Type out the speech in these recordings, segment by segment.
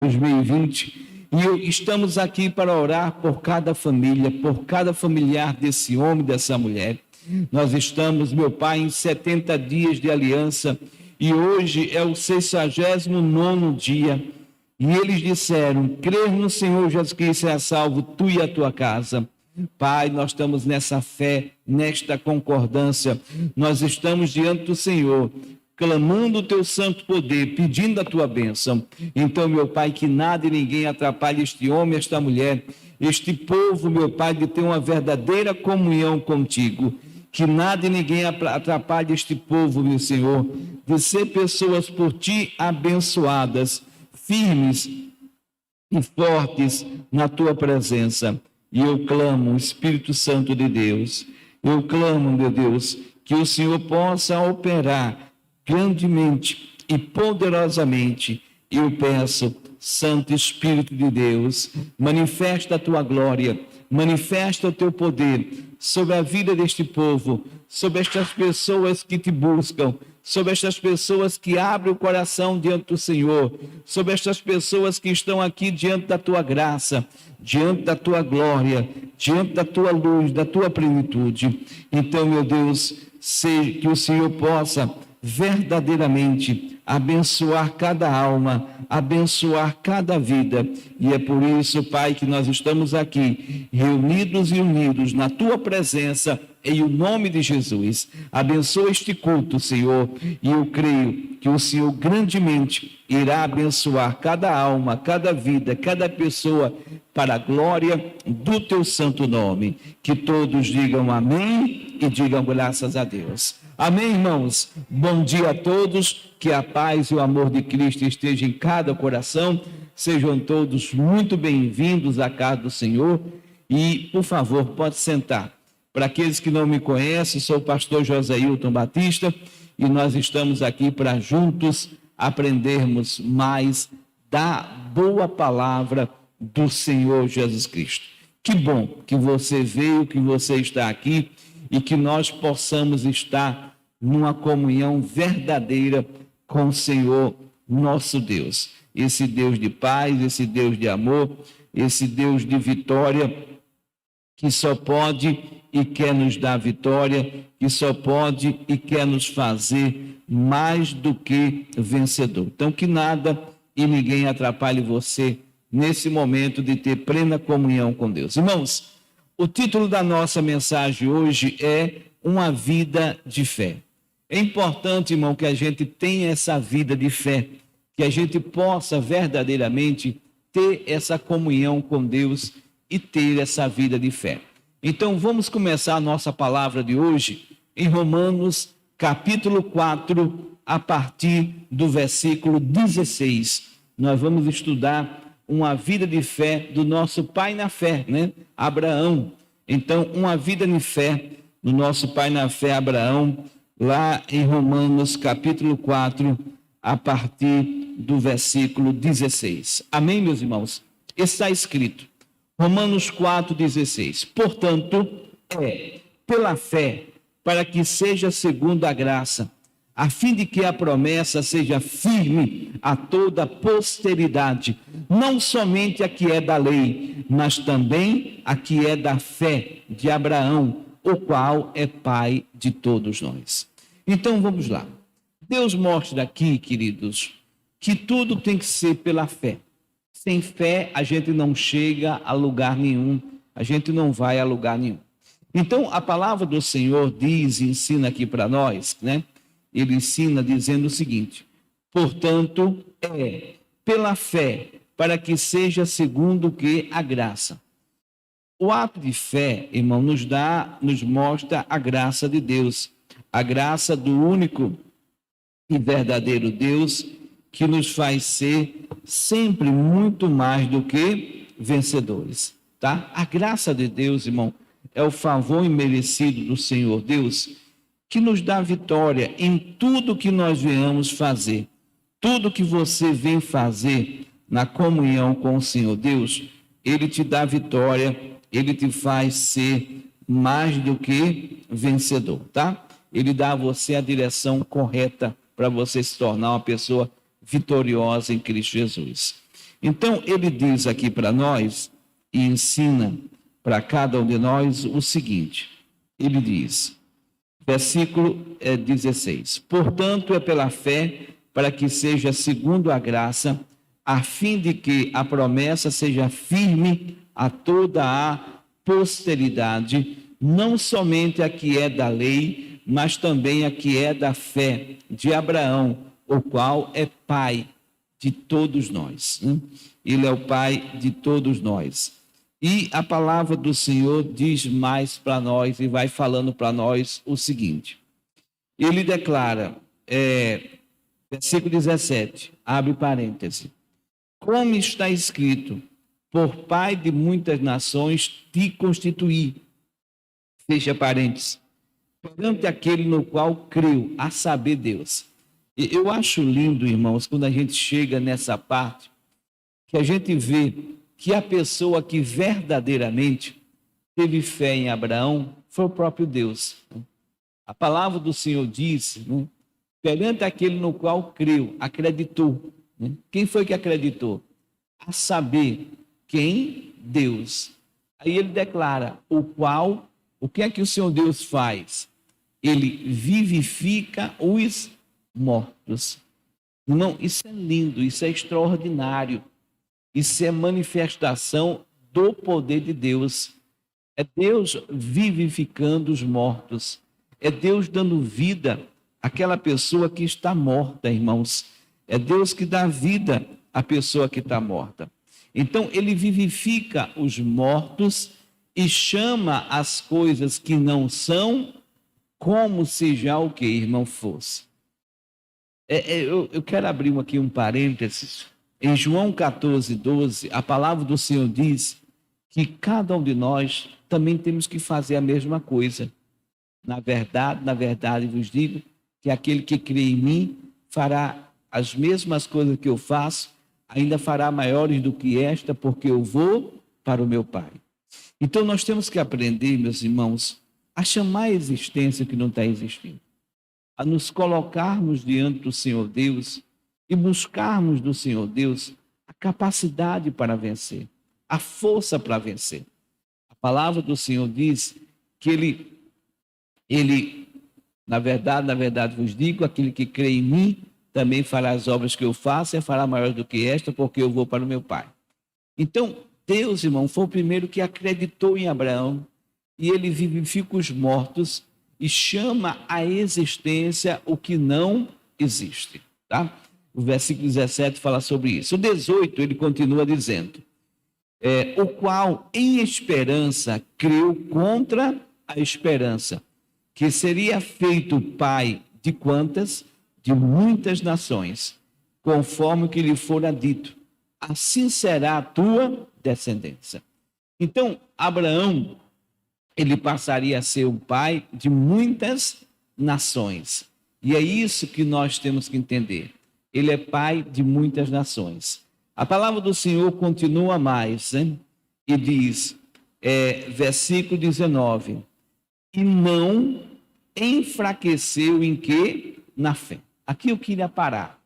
2020, e estamos aqui para orar por cada família, por cada familiar desse homem, dessa mulher. Nós estamos, meu Pai, em 70 dias de aliança, e hoje é o 69º dia, e eles disseram: crer no Senhor Jesus Cristo é salvo, tu e a tua casa. Pai, nós estamos nessa fé, nesta concordância, nós estamos diante do Senhor, clamando o teu santo poder, pedindo a tua bênção. Então, meu Pai, que nada e ninguém atrapalhe este homem, esta mulher, este povo, meu Pai, de ter uma verdadeira comunhão contigo. Que nada e ninguém atrapalhe este povo, meu Senhor, de ser pessoas por ti abençoadas, firmes e fortes na tua presença. E eu clamo, Espírito Santo de Deus, eu clamo, meu Deus, que o Senhor possa operar grandemente e poderosamente. Eu peço, Santo Espírito de Deus, manifesta a tua glória, manifesta o teu poder sobre a vida deste povo, sobre estas pessoas que te buscam, sobre estas pessoas que abrem o coração diante do Senhor, sobre estas pessoas que estão aqui diante da tua graça, diante da tua glória, diante da tua luz, da tua plenitude. Então, meu Deus, seja que o Senhor possa verdadeiramente abençoar cada alma, abençoar cada vida. E é por isso, Pai, que nós estamos aqui, reunidos e unidos na tua presença, em o nome de Jesus. Abençoa este culto, Senhor, e eu creio que o Senhor grandemente irá abençoar cada alma, cada vida, cada pessoa, para a glória do teu santo nome. Que todos digam amém e digam graças a Deus. Amém, irmãos? Bom dia a todos, que a paz e o amor de Cristo esteja em cada coração. Sejam todos muito bem-vindos à casa do Senhor. E, por favor, pode sentar. Para aqueles que não me conhecem, sou o pastor Joséilton Batista, e nós estamos aqui para juntos aprendermos mais da boa palavra do Senhor Jesus Cristo. Que bom que você veio, que você está aqui, e que nós possamos estar numa comunhão verdadeira com o Senhor nosso Deus. Esse Deus de paz, esse Deus de amor, esse Deus de vitória, que só pode e quer nos dar vitória, que só pode e quer nos fazer mais do que vencedor. Então, que nada e ninguém atrapalhe você nesse momento de ter plena comunhão com Deus. Irmãos, o título da nossa mensagem hoje é Uma Vida de Fé. É importante, irmão, que a gente tenha essa vida de fé, que a gente possa verdadeiramente ter essa comunhão com Deus e ter essa vida de fé. Então, vamos começar a nossa palavra de hoje em Romanos, capítulo 4, a partir do versículo 16. Nós vamos estudar uma vida de fé do nosso pai na fé, né? Abraão. Então, uma vida de fé do nosso pai na fé, Abraão, lá em Romanos, capítulo 4, a partir do versículo 16. Amém, meus irmãos? Está escrito, Romanos 4,16. Portanto, pela fé, para que seja segundo a graça, a fim de que a promessa seja firme a toda a posteridade, não somente a que é da lei, mas também a que é da fé de Abraão, o qual é pai de todos nós. Então, vamos lá. Deus mostra aqui, queridos, que tudo tem que ser pela fé. Sem fé, a gente não chega a lugar nenhum, a gente não vai a lugar nenhum. Então, a palavra do Senhor diz e ensina aqui para nós, né? Ele ensina dizendo o seguinte, portanto, pela fé, para que seja segundo que a graça. O ato de fé, irmão, nos mostra a graça de Deus, a graça do único e verdadeiro Deus, que nos faz ser sempre muito mais do que vencedores, tá? A graça de Deus, irmão, é o favor imerecido do Senhor Deus, que nos dá vitória em tudo que nós venhamos fazer. Tudo que você vem fazer na comunhão com o Senhor Deus, Ele te dá vitória, Ele te faz ser mais do que vencedor, tá? Ele dá a você a direção correta para você se tornar uma pessoa vitoriosa em Cristo Jesus. Então, ele diz aqui para nós e ensina para cada um de nós o seguinte: ele diz, versículo 16: portanto, é pela fé, para que seja segundo a graça, a fim de que a promessa seja firme a toda a posteridade, não somente a que é da lei, mas também a que é da fé de Abraão, o qual é pai de todos nós. Ele é o pai de todos nós. E a palavra do Senhor diz mais para nós e vai falando para nós o seguinte. Ele declara, versículo 17, abre parêntese. Como está escrito, por pai de muitas nações te constituí. Fecha parênteses. Perante aquele no qual creu, a saber Deus. Eu acho lindo, irmãos, quando a gente chega nessa parte, que a gente vê que a pessoa que verdadeiramente teve fé em Abraão foi o próprio Deus. A palavra do Senhor diz, perante aquele no qual creu, acreditou. Quem foi que acreditou? A saber, quem? Deus. Aí ele declara, o que é que o Senhor Deus faz? Ele vivifica os mortos. Não, isso é lindo, isso é extraordinário. Isso é manifestação do poder de Deus. É Deus vivificando os mortos. É Deus dando vida àquela pessoa que está morta, irmãos. É Deus que dá vida à pessoa que está morta. Então, ele vivifica os mortos e chama as coisas que não são como se já o que, irmão, fosse. Eu quero abrir aqui um parênteses. Em João 14, 12, a palavra do Senhor diz que cada um de nós também temos que fazer a mesma coisa. Na verdade, vos digo que aquele que crê em mim fará as mesmas coisas que eu faço, ainda fará maiores do que esta, porque eu vou para o meu Pai. Então, nós temos que aprender, meus irmãos, a chamar a existência que não está existindo, a nos colocarmos diante do Senhor Deus e buscarmos do Senhor Deus a capacidade para vencer, a força para vencer. A palavra do Senhor diz que ele, na verdade vos digo, aquele que crê em mim também fará as obras que eu faço e fará maior do que esta, porque eu vou para o meu Pai. Então, Deus, irmão, foi o primeiro que acreditou em Abraão e ele vivifica os mortos e chama à existência o que não existe, tá? O versículo 17 fala sobre isso. O 18, ele continua dizendo, o qual em esperança creu contra a esperança, que seria feito pai de quantas? De muitas nações, conforme o que lhe fora dito. Assim será a tua descendência. Então, Abraão, ele passaria a ser o pai de muitas nações. E é isso que nós temos que entender. Ele é pai de muitas nações. A palavra do Senhor continua mais, e diz, versículo 19, e não enfraqueceu em quê? Na fé. Aqui eu queria parar.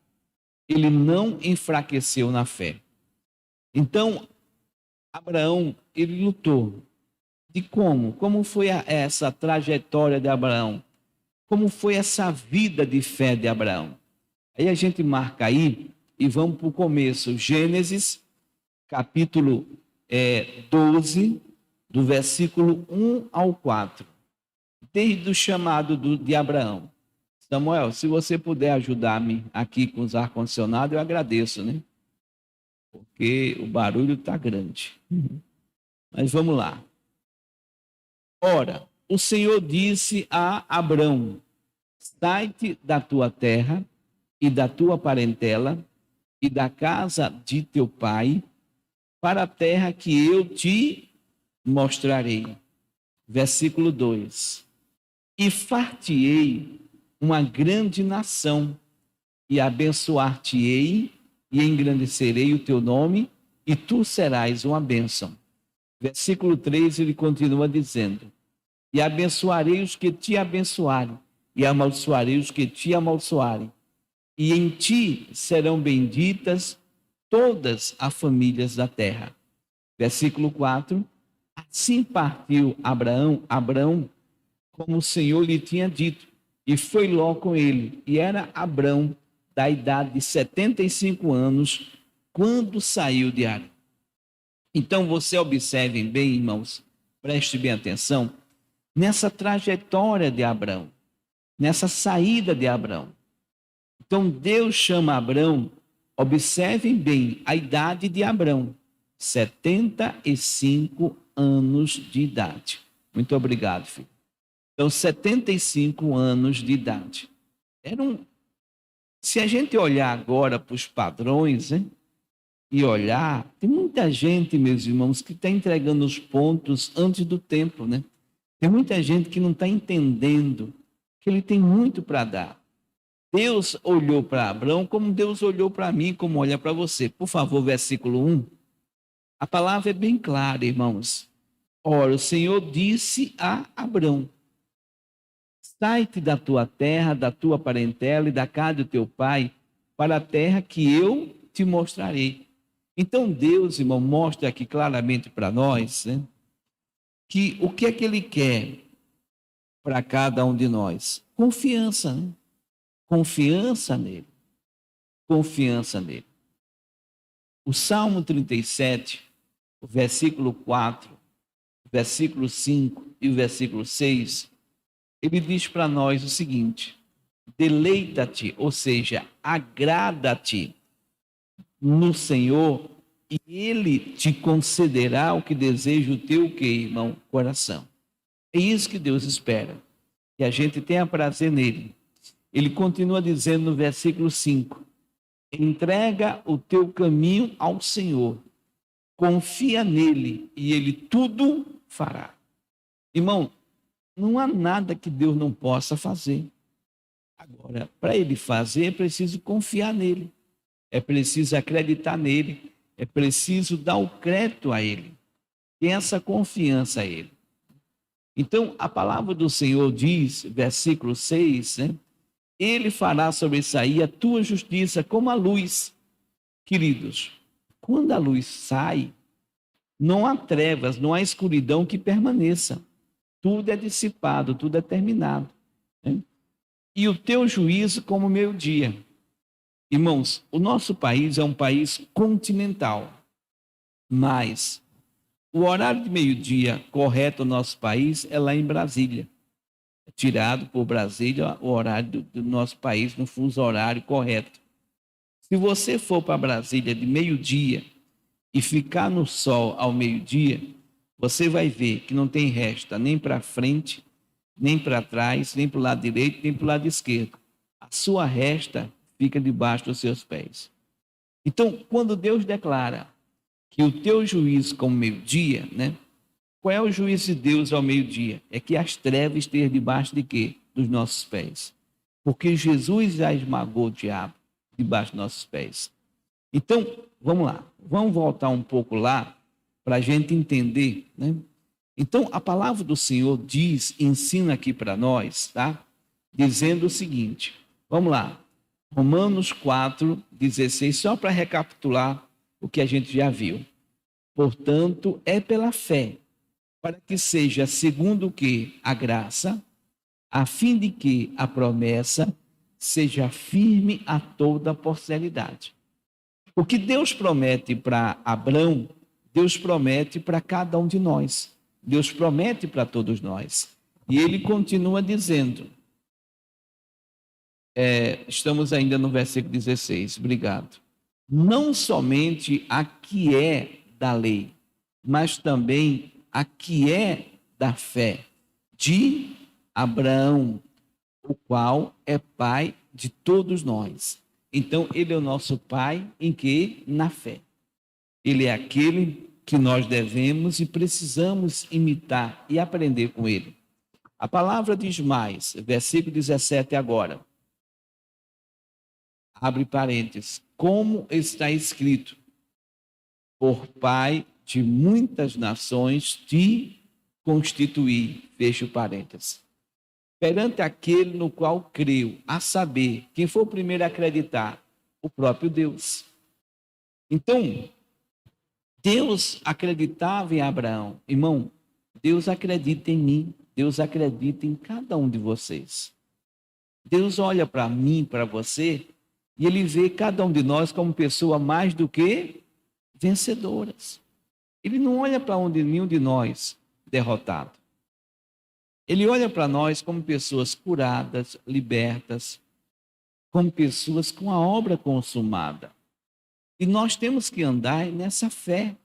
Ele não enfraqueceu na fé. Então, Abraão, ele lutou. De como? Como foi essa trajetória de Abraão? Como foi essa vida de fé de Abraão? Aí a gente marca aí e vamos para o começo. Gênesis, capítulo 12, do versículo 1 ao 4. Desde o chamado de Abraão. Samuel, se você puder ajudar-me aqui com os ar-condicionado, eu agradeço, né? Porque o barulho está grande. Mas vamos lá. Ora, o Senhor disse a Abrão, sai-te da tua terra e da tua parentela e da casa de teu pai para a terra que eu te mostrarei. Versículo 2. E far-te-ei uma grande nação, e abençoar-te-ei, e engrandecerei o teu nome, e tu serás uma bênção. Versículo 3, ele continua dizendo, e abençoarei os que te abençoarem, e amaldiçoarei os que te amaldiçoarem, e em ti serão benditas todas as famílias da terra. Versículo 4. Assim partiu Abraão, como o Senhor lhe tinha dito, e foi Ló com ele. E era Abrão da idade de 75 anos, quando saiu de Arã. Então, você observem bem, irmãos, preste bem atenção, nessa trajetória de Abrão, nessa saída de Abrão. Então, Deus chama Abrão, observem bem a idade de Abrão, 75 anos de idade. Muito obrigado, filho. Então, 75 anos de idade. Se a gente olhar agora para os padrões, né, e olhar, tem muita gente, meus irmãos, que está entregando os pontos antes do tempo, né? Tem muita gente que não está entendendo que ele tem muito para dar. Deus olhou para Abrão como Deus olhou para mim, como olha para você. Por favor, versículo 1. A palavra é bem clara, irmãos. Ora, o Senhor disse a Abrão: sai-te da tua terra, da tua parentela e da casa do teu pai, para a terra que eu te mostrarei. Então Deus, irmão, mostra aqui claramente para nós, né, que o que é que Ele quer para cada um de nós? Confiança, né? Confiança nele. Confiança nele. O Salmo 37, o versículo 4, o versículo 5 e o versículo 6, ele diz para nós o seguinte: deleita-te, ou seja, agrada-te no Senhor, e Ele te concederá o que deseja o teu, que, irmão? Coração. É isso que Deus espera, que a gente tenha prazer nele. Ele continua dizendo no versículo 5, entrega o teu caminho ao Senhor, confia nele e ele tudo fará. Irmão, não há nada que Deus não possa fazer. Agora, para ele fazer, é preciso confiar nele. É preciso acreditar nele, é preciso dar o crédito a ele, ter essa confiança a ele. Então, a palavra do Senhor diz, versículo 6, né? Ele fará sobressair a tua justiça como a luz. Queridos, quando a luz sai, não há trevas, não há escuridão que permaneça. Tudo é dissipado, tudo é terminado, né? E o teu juízo como meio-dia. Irmãos, o nosso país é um país continental, mas o horário de meio-dia correto no nosso país é lá em Brasília. É tirado por Brasília o horário do nosso país no fuso horário correto. Se você for para Brasília de meio-dia e ficar no sol ao meio-dia, você vai ver que não tem resta nem para frente, nem para trás, nem para o lado direito, nem para o lado esquerdo. A sua resta fica debaixo dos seus pés. Então, quando Deus declara que o teu juízo como meio-dia, né? Qual é o juízo de Deus ao meio-dia? É que as trevas estejam debaixo de quê? Dos nossos pés. Porque Jesus já esmagou o diabo debaixo dos nossos pés. Então, vamos lá. Vamos voltar um pouco lá para a gente entender, né? Então, a palavra do Senhor diz, ensina aqui para nós, tá? Dizendo o seguinte, vamos lá. Romanos 4:16, só para recapitular o que a gente já viu. Portanto, é pela fé, para que seja segundo o que? A graça, a fim de que a promessa seja firme a toda a posteridade. O que Deus promete para Abrão, Deus promete para cada um de nós. Deus promete para todos nós. E ele continua dizendo, estamos ainda no versículo 16, obrigado. Não somente a que é da lei, mas também a que é da fé de Abraão, o qual é pai de todos nós. Então, ele é o nosso pai em que? Na fé. Ele é aquele que nós devemos e precisamos imitar e aprender com ele. A palavra diz mais, versículo 17 agora. Abre parênteses. Como está escrito, por pai de muitas nações te constituí, fecha o parênteses. Perante aquele no qual creu, a saber, quem foi o primeiro a acreditar? O próprio Deus. Então, Deus acreditava em Abraão. Irmão, Deus acredita em mim, Deus acredita em cada um de vocês. Deus olha para mim, para você, e Ele vê cada um de nós como pessoa mais do que vencedoras. Ele não olha para nenhum de nós derrotado. Ele olha para nós como pessoas curadas, libertas, como pessoas com a obra consumada. E nós temos que andar nessa fé.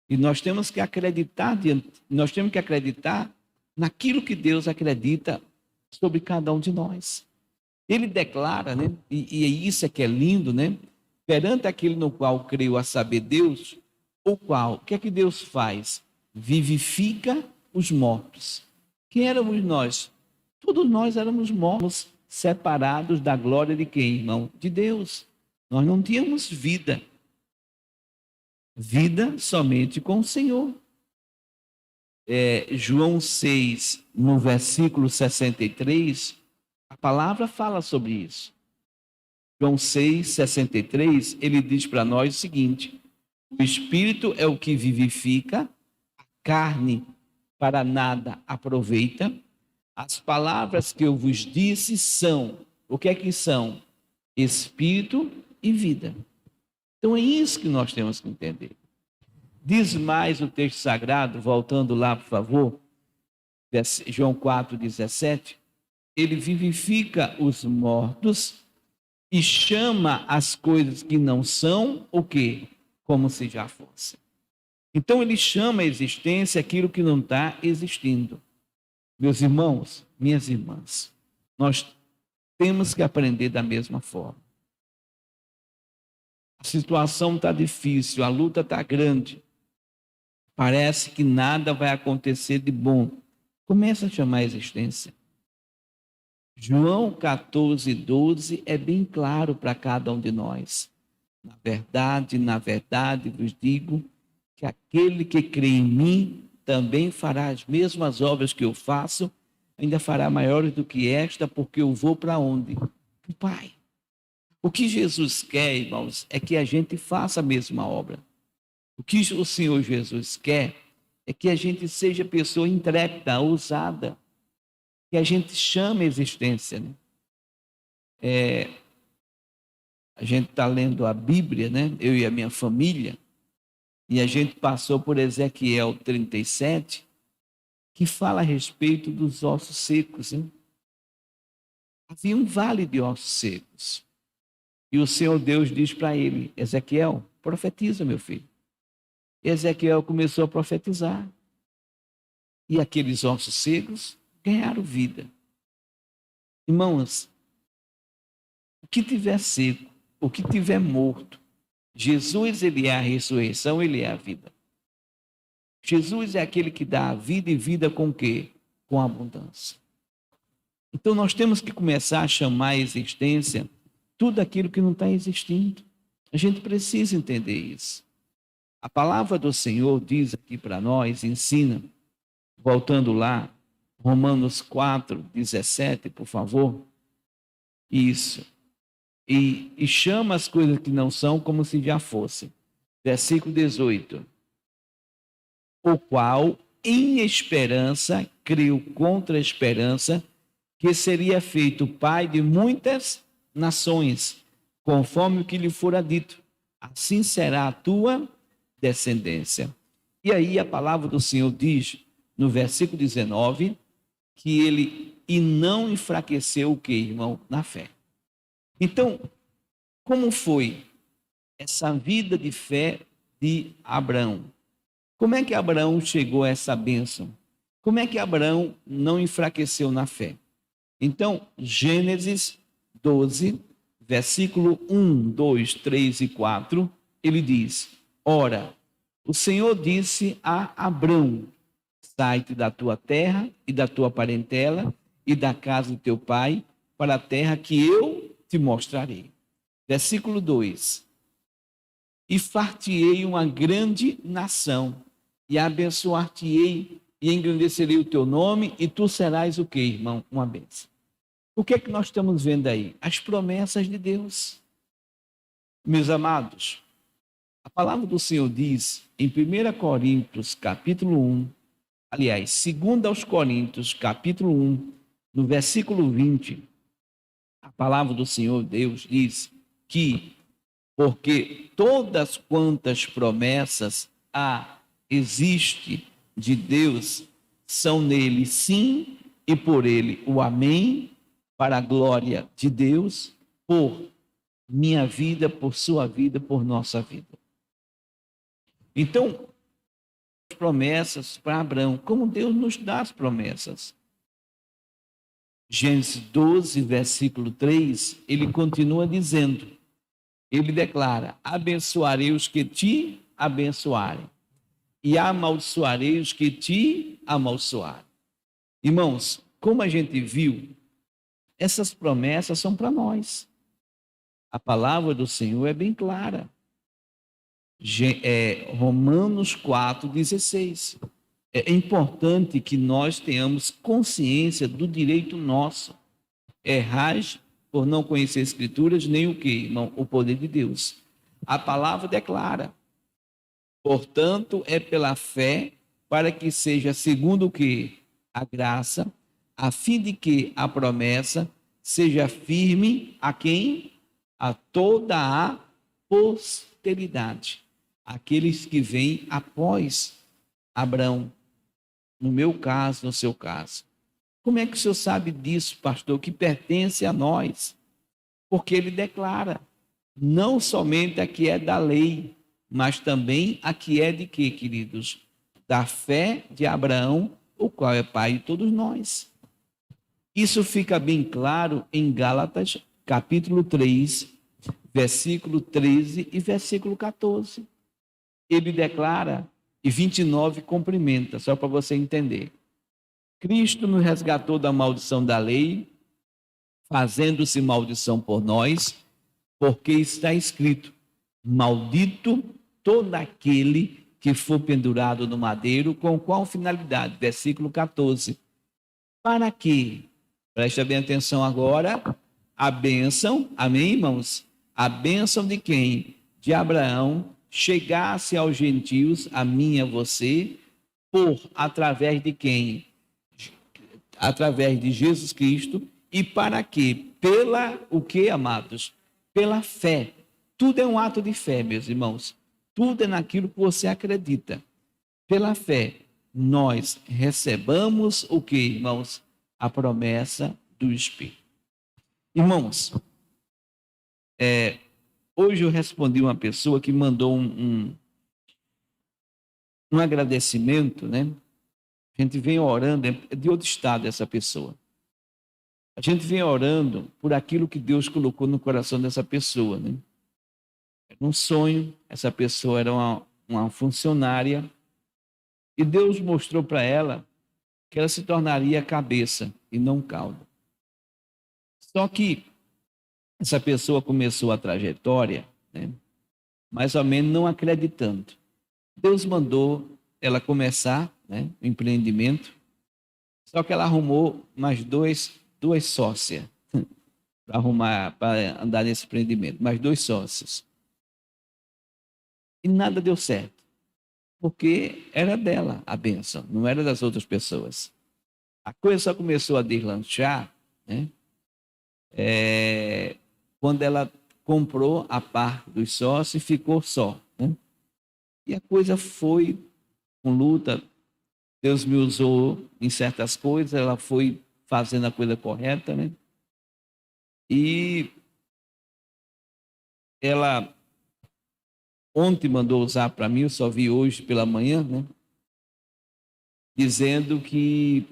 E nós temos que acreditar, naquilo que Deus acredita sobre cada um de nós. Ele declara, né? E isso é que é lindo, né? Perante aquele no qual creio, a saber, Deus, o que é que Deus faz? Vivifica os mortos. Quem éramos nós? Todos nós éramos mortos, separados da glória de quem, irmão? De Deus. Nós não tínhamos vida. Vida somente com o Senhor. João 6, no versículo 63, a palavra fala sobre isso. João 6, 63, ele diz para nós o seguinte: o Espírito é o que vivifica, a carne para nada aproveita. As palavras que eu vos disse são, o que é que são? Espírito e vida. Então é isso que nós temos que entender. Diz mais o texto sagrado, voltando lá, por favor, João 4,17, ele vivifica os mortos e chama as coisas que não são, o quê? Como se já fossem. Então ele chama a existência aquilo que não está existindo. Meus irmãos, minhas irmãs, nós temos que aprender da mesma forma. A situação está difícil, a luta está grande. Parece que nada vai acontecer de bom. Começa a chamar a existência. João 14, 12 é bem claro para cada um de nós. Na verdade vos digo que aquele que crê em mim também fará as mesmas obras que eu faço, ainda fará maiores do que esta, porque eu vou para onde? Para o Pai. O que Jesus quer, irmãos, é que a gente faça a mesma obra. O que o Senhor Jesus quer é que a gente seja pessoa intrépida, ousada, que a gente chame a existência. Né? A gente está lendo a Bíblia, né? Eu e a minha família, e a gente passou por Ezequiel 37, que fala a respeito dos ossos secos. Né? Havia um vale de ossos secos. E o Senhor Deus diz para ele: Ezequiel, profetiza, meu filho. E Ezequiel começou a profetizar. E aqueles ossos secos ganharam vida. Irmãos, o que tiver seco, o que tiver morto, Jesus, ele é a ressurreição, ele é a vida. Jesus é aquele que dá a vida, e vida com o quê? Com abundância. Então nós temos que começar a chamar a existência tudo aquilo que não está existindo. A gente precisa entender isso. A palavra do Senhor diz aqui para nós, ensina, voltando lá, Romanos 4, 17, por favor. Isso. E chama as coisas que não são como se já fossem. Versículo 18. O qual, em esperança, creu contra a esperança, que seria feito pai de muitas nações, conforme o que lhe fora dito. Assim será a tua descendência. E aí a palavra do Senhor diz, no versículo 19, que ele não enfraqueceu o que, irmão? Na fé. Então, como foi essa vida de fé de Abraão? Como é que Abraão chegou a essa bênção? Como é que Abraão não enfraqueceu na fé? Então, Gênesis 12, versículo 1, 2, 3 e 4, ele diz: ora, o Senhor disse a Abrão: sai-te da tua terra e da tua parentela e da casa de teu pai para a terra que eu te mostrarei. Versículo 2: e far-te-ei uma grande nação, e abençoar-te-ei, e engrandecerei o teu nome, e tu serás o quê, irmão? Uma bênção. O que é que nós estamos vendo aí? As promessas de Deus. Meus amados, A palavra do Senhor diz em 1 Coríntios, capítulo 1, aliás, 2 aos Coríntios, capítulo 1, no versículo 20, a palavra do Senhor Deus diz que, porque todas quantas promessas existe de Deus, são nele sim e por ele o amém, para a glória de Deus, por minha vida, por sua vida, por nossa vida. Então, as promessas para Abraão, como Deus nos dá as promessas. Gênesis 12, versículo 3, ele continua dizendo, ele declara, abençoarei os que te abençoarem, e amaldiçoarei os que te amaldiçoarem. Irmãos, como a gente viu, essas promessas são para nós. A palavra do Senhor é bem clara. Romanos 4,16. É importante que nós tenhamos consciência do direito nosso. Errais por não conhecer Escrituras, nem o quê? Não, o poder de Deus. A palavra declara. Portanto, é pela fé, para que seja segundo o quê? A graça, a fim de que a promessa seja firme a quem? A toda a posteridade. Aqueles que vêm após Abraão. No meu caso, no seu caso. Como é que o senhor sabe disso, pastor? Que pertence a nós. Porque ele declara, não somente a que é da lei, mas também a que é de quê, queridos? Da fé de Abraão, o qual é pai de todos nós. Isso fica bem claro em Gálatas, capítulo 3, versículo 13 e versículo 14. Ele declara, e 29 cumprimenta, só para você entender. Cristo nos resgatou da maldição da lei, fazendo-se maldição por nós, porque está escrito, maldito todo aquele que for pendurado no madeiro, com qual finalidade? Versículo 14. Para quê? Preste bem atenção agora, a bênção, amém, irmãos? A bênção de quem? De Abraão, chegasse aos gentios, a mim e a você, através de quem? Através de Jesus Cristo, e para quê? O que, amados? Pela fé. Tudo é um ato de fé, meus irmãos. Tudo é naquilo que você acredita. Pela fé, nós recebamos o que, irmãos? A promessa do Espírito. Irmãos, hoje eu respondi uma pessoa que mandou um agradecimento, né? A gente vem orando, é de outro estado essa pessoa. A gente vem orando por aquilo que Deus colocou no coração dessa pessoa, né? Era um sonho, essa pessoa era uma funcionária, e Deus mostrou para ela que ela se tornaria cabeça e não cauda. Só que essa pessoa começou a trajetória, né, mais ou menos não acreditando. Deus mandou ela começar, né, o empreendimento, só que ela arrumou mais duas sócias para andar nesse empreendimento, mais 2 sócios. E nada deu certo, porque era dela a bênção, não era das outras pessoas. A coisa só começou a deslanchar, né, quando ela comprou a parte dos sócios e ficou só, né? E a coisa foi com luta. Deus me usou em certas coisas, ela foi fazendo a coisa correta, né? E ela ontem mandou usar para mim, eu só vi hoje pela manhã, né? Dizendo que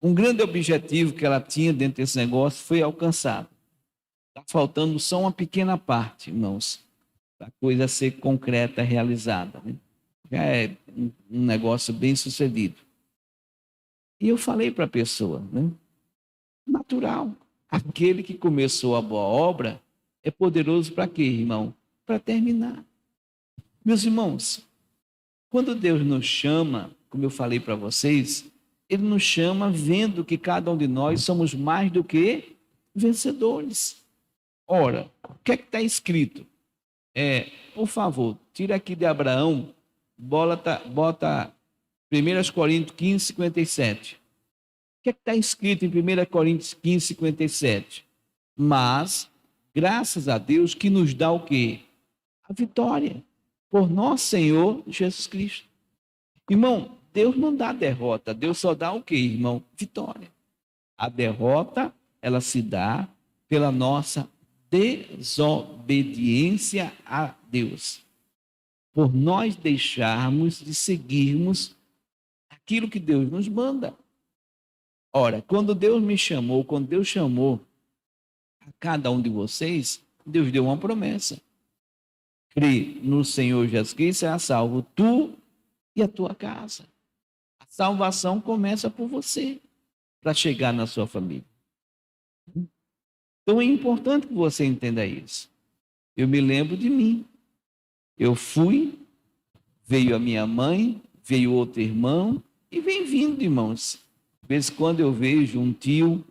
um grande objetivo que ela tinha dentro desse negócio foi alcançado. Está faltando só uma pequena parte, irmãos, para a coisa ser concreta, realizada, né? Já é um negócio bem sucedido. E eu falei para a pessoa, né? Natural. Aquele que começou a boa obra é poderoso para quê, irmão? Para terminar. Meus irmãos, quando Deus nos chama, como eu falei para vocês, Ele nos chama vendo que cada um de nós somos mais do que vencedores. Ora, o que é que está escrito? Por favor, tira aqui de Abraão, bota 1 Coríntios 15, 57. O que é que está escrito em 1 Coríntios 15, 57? Mas, graças a Deus que nos dá o quê? A vitória, por nosso Senhor Jesus Cristo. Irmão, Deus não dá derrota, Deus só dá o quê, irmão? Vitória. A derrota, ela se dá pela nossa desobediência a Deus. Por nós deixarmos de seguirmos aquilo que Deus nos manda. Ora, quando Deus me chamou, quando Deus chamou a cada um de vocês, Deus deu uma promessa. Crê no Senhor Jesus Cristo, será salvo tu e a tua casa. A salvação começa por você, para chegar na sua família. Então é importante que você entenda isso. Eu me lembro de mim. Eu fui, veio a minha mãe, veio outro irmão, e vem vindo, irmãos. De vez em quando eu vejo um tio,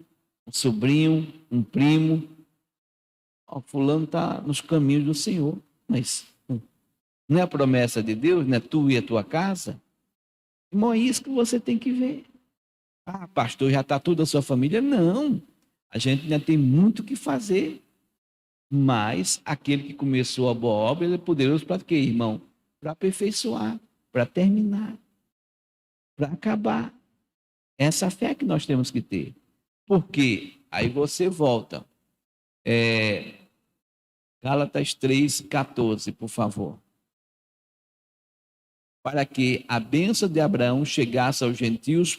um sobrinho, um primo. Fulano está nos caminhos do Senhor. Mas não é a promessa de Deus, não é tu e a tua casa? Irmão, é isso que você tem que ver. Pastor, já está toda a sua família? Não. A gente ainda tem muito o que fazer. Mas aquele que começou a boa obra, ele é poderoso para quê, irmão? Para aperfeiçoar, para terminar, para acabar. Essa fé que nós temos que ter. Porque aí você volta. Gálatas 3:14, por favor. Para que a bênção de Abraão chegasse aos gentios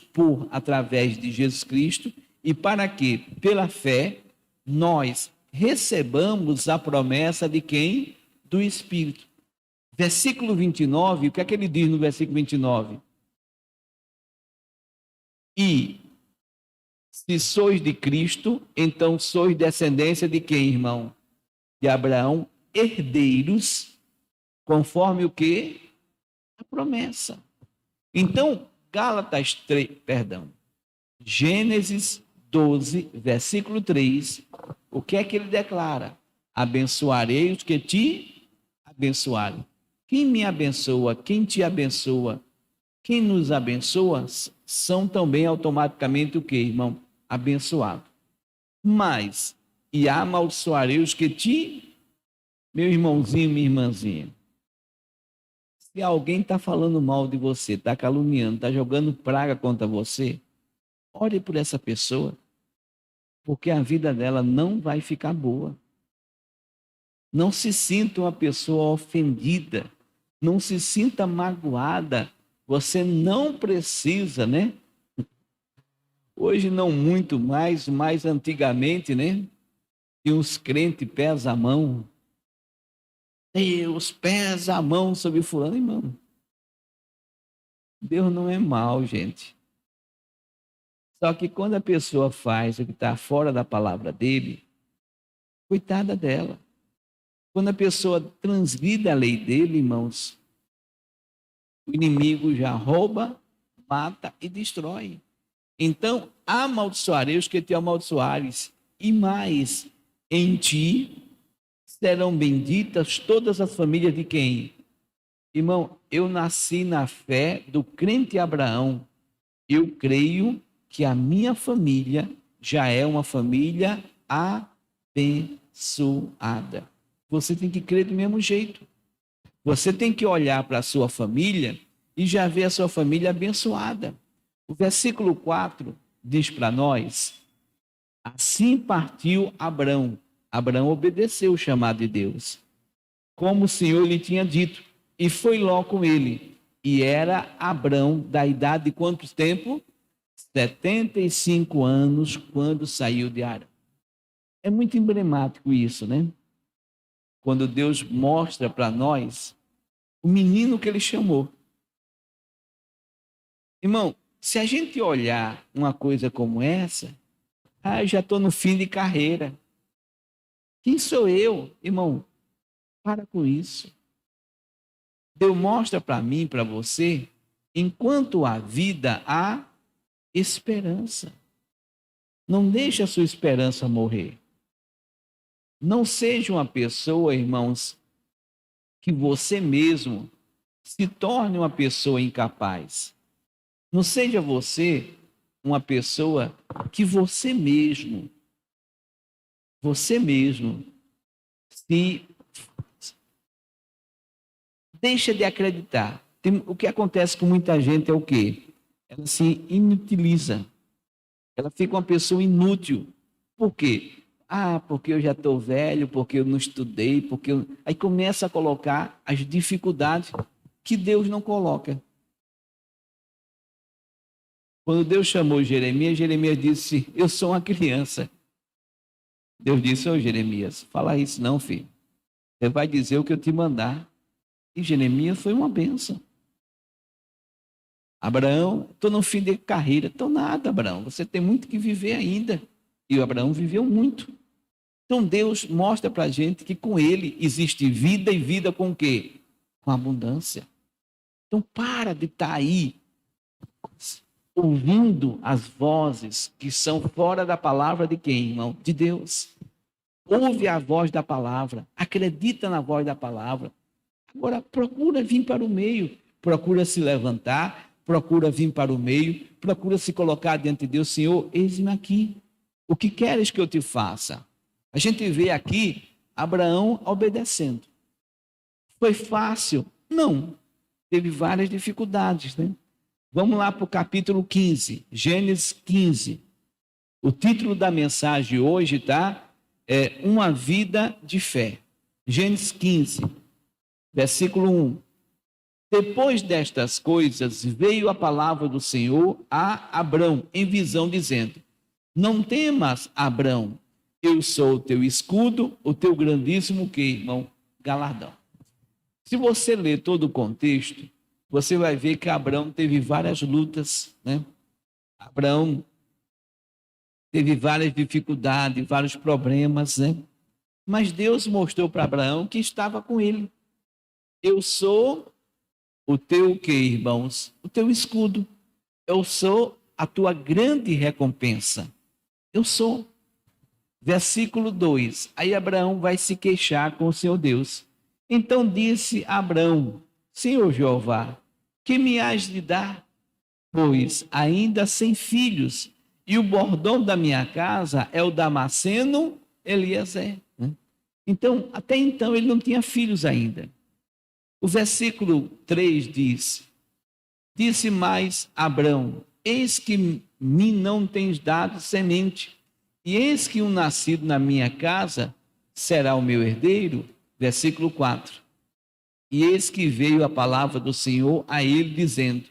através de Jesus Cristo, e para que, pela fé, nós recebamos a promessa de quem? Do Espírito. Versículo 29, o que é que ele diz no versículo 29? E se sois de Cristo, então sois descendência de quem, irmão? De Abraão, herdeiros, conforme o quê? A promessa. Então, Gênesis 12, versículo 3, o que é que ele declara? Abençoarei os que te abençoarem. Quem me abençoa, quem te abençoa, quem nos abençoa, são também automaticamente o que, irmão? Abençoado. Mas, e amaldiçoarei os que te, meu irmãozinho, minha irmãzinha, se alguém está falando mal de você, está caluniando, está jogando praga contra você, ore por essa pessoa, porque a vida dela não vai ficar boa. Não se sinta uma pessoa ofendida, não se sinta magoada. Você não precisa, né? Hoje não muito mais, mas antigamente, né? E uns crentes pesa a mão. Deus pesa a mão sobre fulano, irmão. Deus não é mau, gente. Só que quando a pessoa faz o que está fora da palavra dele, coitada dela. Quando a pessoa transgride a lei dele, irmãos, o inimigo já rouba, mata e destrói. Então, amaldiçoarei os que te amaldiçoares, e mais, em ti serão benditas todas as famílias de quem? Irmão, eu nasci na fé do crente Abraão. Eu creio que a minha família já é uma família abençoada. Você tem que crer do mesmo jeito. Você tem que olhar para a sua família e já ver a sua família abençoada. O versículo 4 diz para nós: assim partiu Abrão. Abraão obedeceu o chamado de Deus, como o Senhor lhe tinha dito, e foi Ló com ele. E era Abrão da idade de quanto tempo? 75 anos quando saiu de Arã. É muito emblemático isso, né? Quando Deus mostra para nós o menino que ele chamou. Irmão, se a gente olhar uma coisa como essa, eu já estou no fim de carreira. Quem sou eu? Irmão, para com isso. Deus mostra para mim, para você, enquanto há vida, há esperança. Não deixe a sua esperança morrer. Não seja uma pessoa, irmãos, que você mesmo se torne uma pessoa incapaz. Não seja você uma pessoa que você mesmo se deixa de acreditar. O que acontece com muita gente é o quê? Ela se inutiliza. Ela fica uma pessoa inútil. Por quê? Porque eu já estou velho, porque eu não estudei, Aí começa a colocar as dificuldades que Deus não coloca. Quando Deus chamou Jeremias, Jeremias disse, eu sou uma criança. Deus disse, Jeremias, fala isso não, filho. Você vai dizer o que eu te mandar. E Jeremias foi uma bênção. Abraão, estou no fim de carreira. Estou nada, Abraão. Você tem muito que viver ainda. E o Abraão viveu muito. Então Deus mostra para a gente que com ele existe vida, e vida com o quê? Com abundância. Então para de estar aí ouvindo as vozes que são fora da palavra de quem, irmão? De Deus. Ouve a voz da palavra, acredita na voz da palavra. Agora procura vir para o meio, procura se levantar, procura vir para o meio, procura se colocar diante de Deus. Senhor, eis-me aqui. O que queres que eu te faça? A gente vê aqui Abraão obedecendo. Foi fácil? Não. Teve várias dificuldades, né? Vamos lá para o capítulo 15, Gênesis 15. O título da mensagem hoje, tá? É Uma Vida de Fé. Gênesis 15, versículo 1. Depois destas coisas, veio a palavra do Senhor a Abrão em visão, dizendo: não temas, Abrão, eu sou o teu escudo, o teu grandíssimo que, irmão? Galardão. Se você ler todo o contexto, você vai ver que Abrão teve várias lutas, né? Abrão teve várias dificuldades, vários problemas, né? Mas Deus mostrou para Abraão que estava com ele. Eu sou o teu quê, irmãos? O teu escudo. Eu sou a tua grande recompensa. Eu sou. Versículo 2. Aí Abraão vai se queixar com o Senhor Deus. Então disse Abraão: Senhor Jeová, que me hás de dar? Pois ainda sem filhos, e o bordão da minha casa é o Damasceno Eliezer. Então, até então, ele não tinha filhos ainda. O versículo 3 diz: disse mais Abrão: eis que me não tens dado semente, e eis que um nascido na minha casa será o meu herdeiro. Versículo 4. E eis que veio a palavra do Senhor a ele, dizendo: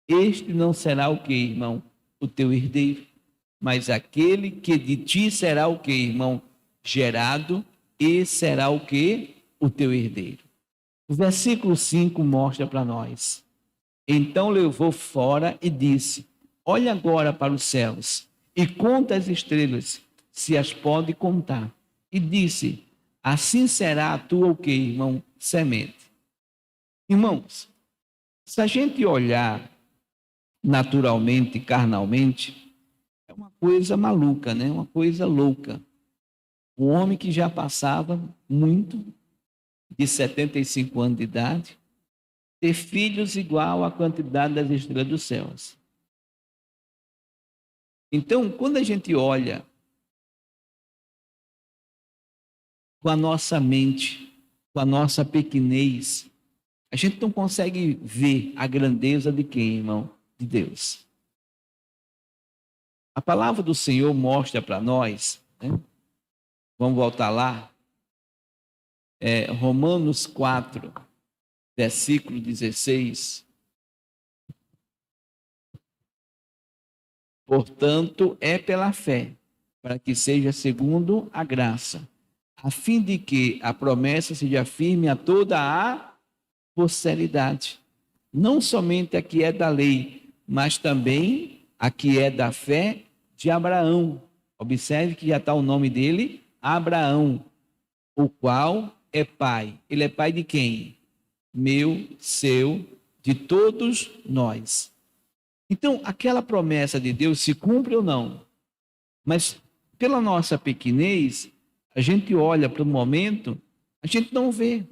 este não será o que, irmão? O teu herdeiro, mas aquele que de ti será o que, irmão? Gerado, e será o que? O teu herdeiro. O versículo 5 mostra para nós: então levou fora e disse: olha agora para os céus e conta as estrelas, se as pode contar. E disse: assim será a tua o que, irmão? Semente. Irmãos, se a gente olhar naturalmente, carnalmente, é uma coisa maluca, né? Uma coisa louca. Um homem que já passava muito, de 75 anos de idade, ter filhos igual à quantidade das estrelas dos céus. Então, quando a gente olha com a nossa mente, com a nossa pequenez, a gente não consegue ver a grandeza de quem, irmão? De Deus. A palavra do Senhor mostra para nós, né? Vamos voltar lá, Romanos 4, versículo 16. Portanto, é pela fé, para que seja segundo a graça, a fim de que a promessa seja firme a toda a posteridade, não somente a que é da lei, mas também a que é da fé de Abraão. Observe que já está o nome dele, Abraão, o qual é pai. Ele é pai de quem? Meu, seu, de todos nós. Então, aquela promessa de Deus se cumpre ou não? Mas, pela nossa pequenez, a gente olha para o momento, a gente não vê.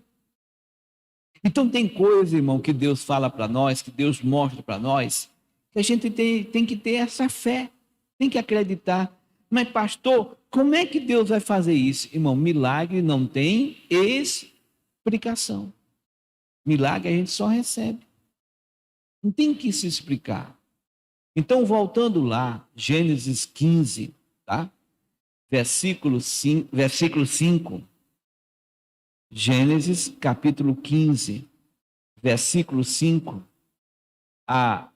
Então tem coisa, irmão, que Deus fala para nós, que Deus mostra para nós, que a gente tem que ter essa fé, tem que acreditar. Mas, pastor, como é que Deus vai fazer isso? Irmão, milagre não tem explicação. Milagre a gente só recebe. Não tem que se explicar. Então, voltando lá, Gênesis 15, tá? Versículo 5. Gênesis capítulo 15, versículo 5. A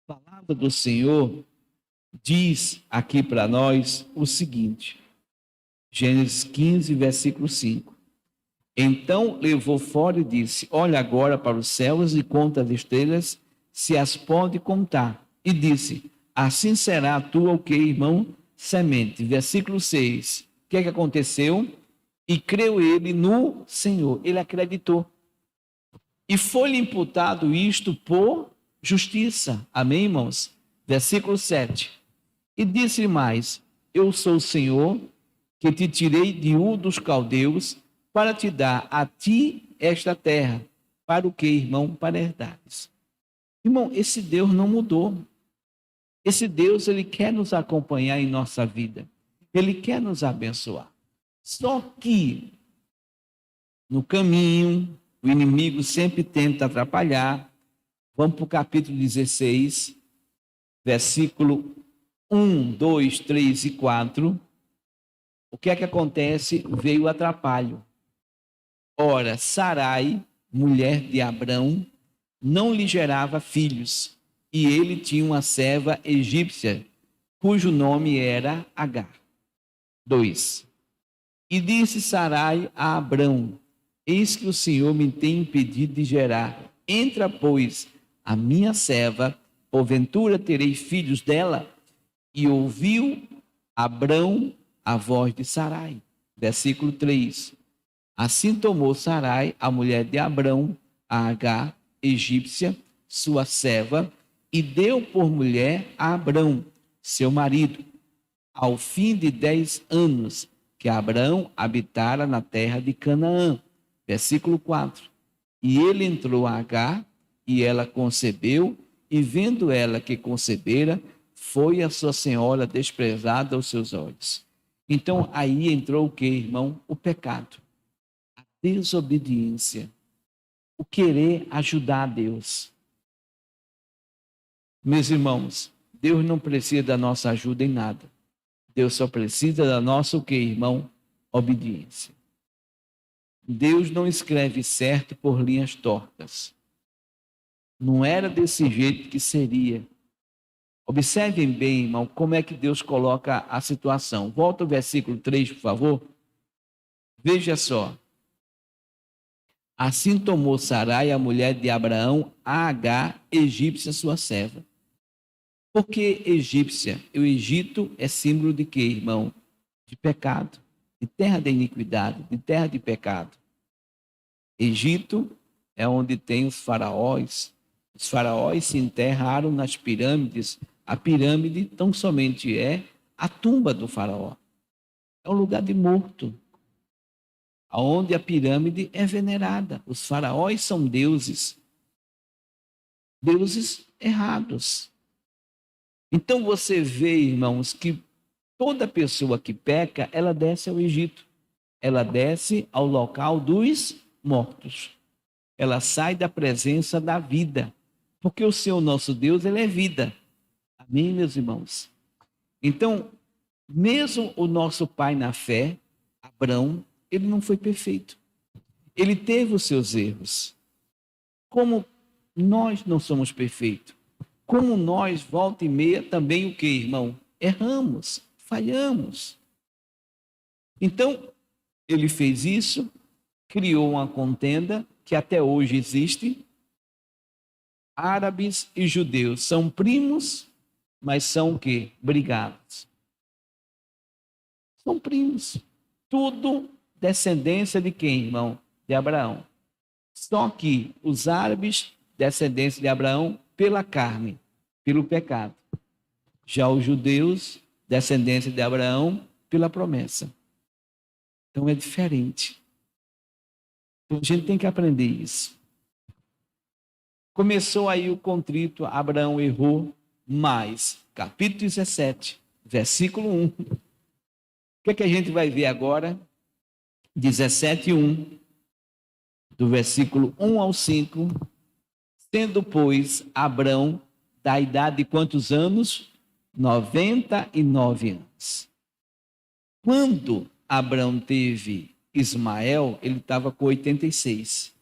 palavra do Senhor diz aqui para nós o seguinte. Gênesis 15, versículo 5. Então levou fora e disse: olha agora para os céus e conta as estrelas, se as pode contar. E disse: assim será a tua, o que, irmão? Semente. Versículo 6. O que é que aconteceu? E creu ele no Senhor. Ele acreditou. E foi-lhe imputado isto por justiça. Amém, irmãos? Versículo 7. E disse mais: eu sou o Senhor, que te tirei de Ur dos caldeus, para te dar a ti esta terra. Para o que, irmão? Para herdares. Irmão, esse Deus não mudou. Esse Deus, ele quer nos acompanhar em nossa vida. Ele quer nos abençoar. Só que, no caminho, o inimigo sempre tenta atrapalhar. Vamos para o capítulo 16, versículo 1, 2, 3 e 4. O que é que acontece? Veio o atrapalho. Ora, Sarai, mulher de Abrão, não lhe gerava filhos, e ele tinha uma serva egípcia, cujo nome era Agar. 2. E disse Sarai a Abrão: eis que o Senhor me tem impedido de gerar. Entra, pois, a minha serva, porventura terei filhos dela? E ouviu Abrão a voz de Sarai. Versículo 3. Assim tomou Sarai, a mulher de Abrão, a Agar, egípcia, sua serva, e deu por mulher a Abrão, seu marido, ao fim de 10 anos, que Abrão habitara na terra de Canaã. Versículo 4. E ele entrou a Agar, e ela concebeu, e vendo ela que concebera, foi a sua senhora desprezada aos seus olhos. Então, aí entrou o que, irmão? O pecado. A desobediência. O querer ajudar a Deus. Meus irmãos, Deus não precisa da nossa ajuda em nada. Deus só precisa da nossa, o que, irmão? Obediência. Deus não escreve certo por linhas tortas. Não era desse jeito que seria. Observem bem, irmão, como é que Deus coloca a situação. Volta ao versículo 3, por favor. Veja só. Assim tomou Sarai, a mulher de Abraão, a Agar, egípcia, sua serva. Por que egípcia? O Egito é símbolo de quê, irmão? De pecado, de terra de iniquidade, de terra de pecado. Egito é onde tem os faraós. Os faraós se enterraram nas pirâmides. A pirâmide tão somente é a tumba do faraó. É um lugar de morto, onde a pirâmide é venerada. Os faraós são deuses errados. Então você vê, irmãos, que toda pessoa que peca, ela desce ao Egito. Ela desce ao local dos mortos. Ela sai da presença da vida. Porque o Senhor nosso Deus, ele é vida. Amém, meus irmãos? Então, mesmo o nosso pai na fé, Abrão, ele não foi perfeito. Ele teve os seus erros. Como nós não somos perfeitos. Como nós, volta e meia, também o que, irmão? Erramos, falhamos. Então, ele fez isso, criou uma contenda que até hoje existe. Árabes e judeus são primos, mas são o quê? Brigados. São primos. Tudo descendência de quem, irmão? De Abraão. Só que os árabes, descendência de Abraão, pela carne, pelo pecado. Já os judeus, descendência de Abraão, pela promessa. Então é diferente. Então, a gente tem que aprender isso. Começou aí o contrito, Abraão errou, mas, capítulo 17, versículo 1. O que é que a gente vai ver agora? 17:1, do versículo 1 ao 5. Sendo, pois, Abrão da idade de quantos anos? 99 anos. Quando Abrão teve Ismael, ele estava com 86.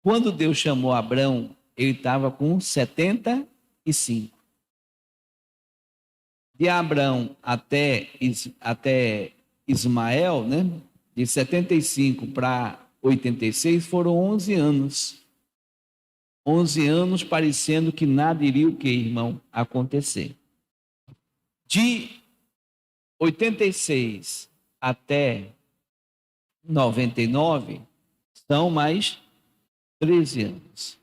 Quando Deus chamou Abrão, ele estava com 75. De Abrão até Ismael, né? De 75 para 86 foram 11 anos. 11 anos parecendo que nada iria o que, irmão, acontecer. De 86 até 99 são mais 13 anos.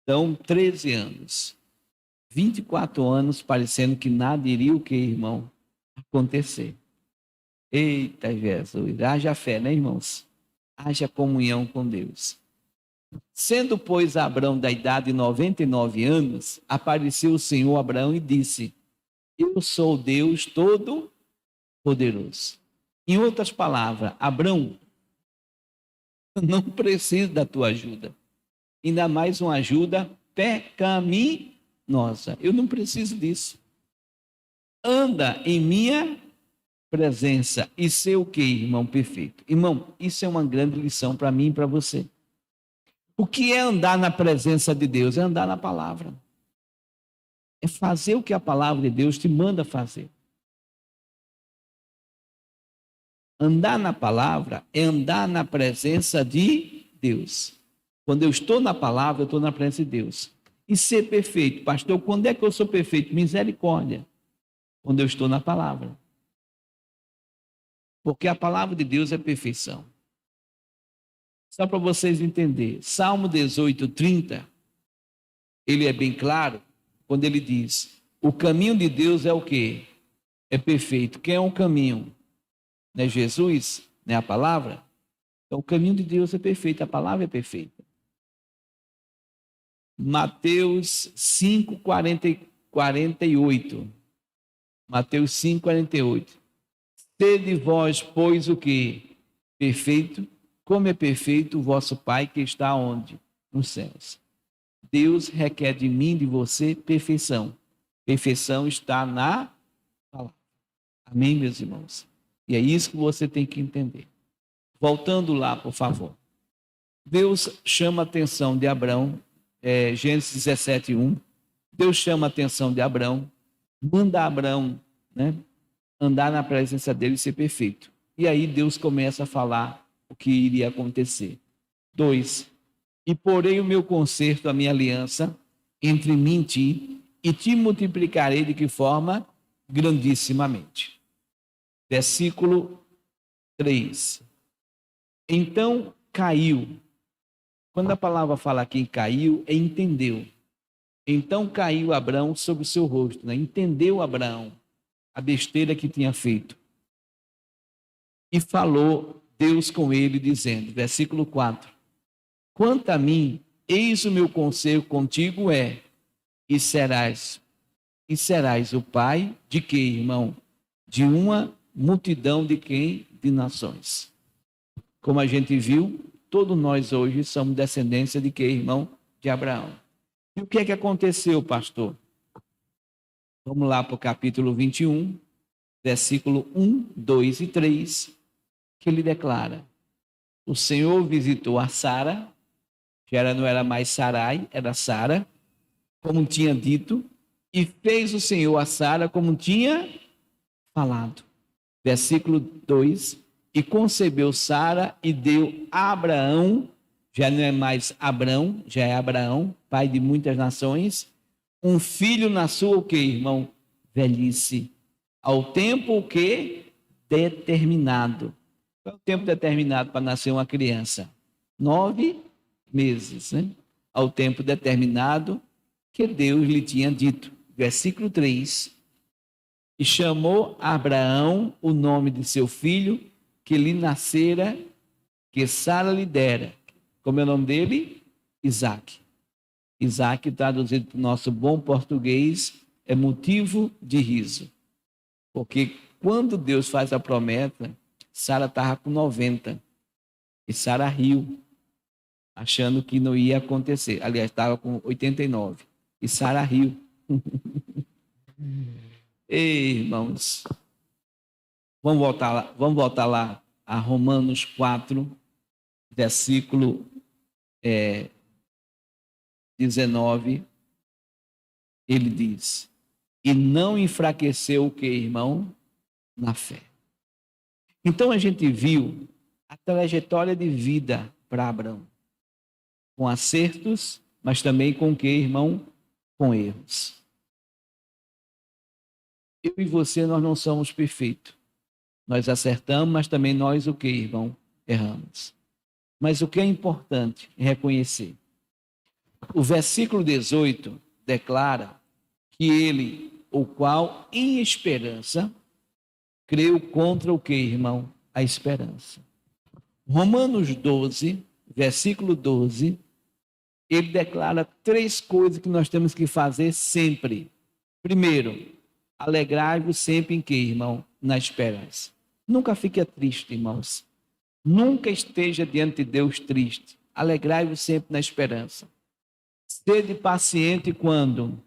Então, 13 anos. 24 anos parecendo que nada iria o que, irmão, acontecer. Eita, Jesus, haja fé, né, irmãos? Haja comunhão com Deus. Sendo, pois, Abrão da idade de 99 anos, apareceu o Senhor a Abrão e disse: eu sou Deus Todo-Poderoso. Em outras palavras, Abrão, eu não preciso da tua ajuda. Ainda mais uma ajuda pecaminosa. Eu não preciso disso. Anda em minha presença e ser o que, irmão? Perfeito. Irmão, isso é uma grande lição para mim e para você. O que é andar na presença de Deus? É andar na palavra. É fazer o que a palavra de Deus te manda fazer. Andar na palavra é andar na presença de Deus. Quando eu estou na palavra, eu estou na presença de Deus. E ser perfeito, pastor, quando é que eu sou perfeito? Misericórdia. Quando eu estou na palavra. Porque a palavra de Deus é perfeição. Só para vocês entenderem, Salmo 18:30, ele é bem claro, quando ele diz, o caminho de Deus é o quê? É perfeito. Quem é o caminho? Não é Jesus? Não é a palavra? Então, o caminho de Deus é perfeito, a palavra é perfeita. Mateus 5:48. Mateus 5:48. Sede vós, pois, o quê? Perfeito, como é perfeito o vosso Pai que está onde? Nos céus. Deus requer de mim e de você perfeição. Perfeição está na palavra. Amém, meus irmãos? E é isso que você tem que entender. Voltando lá, por favor. Deus chama a atenção de Abrão, Gênesis 17:1. Deus chama a atenção de Abrão, manda Abrão, né, andar na presença dele e ser perfeito. E aí Deus começa a falar o que iria acontecer. 2. E porei o meu concerto, a minha aliança, entre mim e ti, e te multiplicarei de que forma? Grandissimamente. Versículo 3. Então caiu. Quando a palavra fala aqui em caiu, é entendeu. Então caiu Abrão sobre o seu rosto, né? Entendeu Abraão a besteira que tinha feito. E falou Deus com ele, dizendo, versículo 4, quanto a mim, eis o meu conselho contigo e serás o pai de quê, irmão? De uma multidão de quem? De nações. Como a gente viu, todos nós hoje somos descendência de quê, irmão? De Abraão. E o que é que aconteceu, pastor? Vamos lá para o capítulo 21, versículo 1, 2 e 3, que ele declara, o Senhor visitou a Sara, já não era mais Sarai, era Sara, como tinha dito, e fez o Senhor a Sara como tinha falado. Versículo 2, e concebeu Sara e deu a Abraão, já não é mais Abrão, já é Abraão, pai de muitas nações, um filho na sua o quê, irmão? Velhice. Ao tempo o quê? Determinado. Qual é o tempo determinado para nascer uma criança? 9 meses, né? Ao tempo determinado que Deus lhe tinha dito. Versículo 3. E chamou Abraão o nome de seu filho, que lhe nascera, que Sara lhe dera. Como é o nome dele? Isaac. Isaac, traduzido para o nosso bom português, é motivo de riso. Porque quando Deus faz a promessa, Sara estava com 90. E Sara riu, achando que não ia acontecer. Aliás, estava com 89. E Sara riu. Ei, irmãos, vamos voltar lá a Romanos 4, versículo 19. Ele diz: e não enfraqueceu o que, irmão? Na fé. Então a gente viu a trajetória de vida para Abraão, com acertos, mas também com o que, irmão? Com erros. Eu e você, nós não somos perfeitos. Nós acertamos, mas também nós o que, irmão? Erramos. Mas o que é importante é reconhecer. O versículo 18 declara que ele, o qual em esperança, creu contra o que, irmão? A esperança. Romanos 12, versículo 12, ele declara 3 coisas que nós temos que fazer sempre. Primeiro, alegrai-vos sempre em que, irmão? Na esperança. Nunca fique triste, irmãos. Nunca esteja diante de Deus triste. Alegrai-vos sempre na esperança. Sede paciente quando?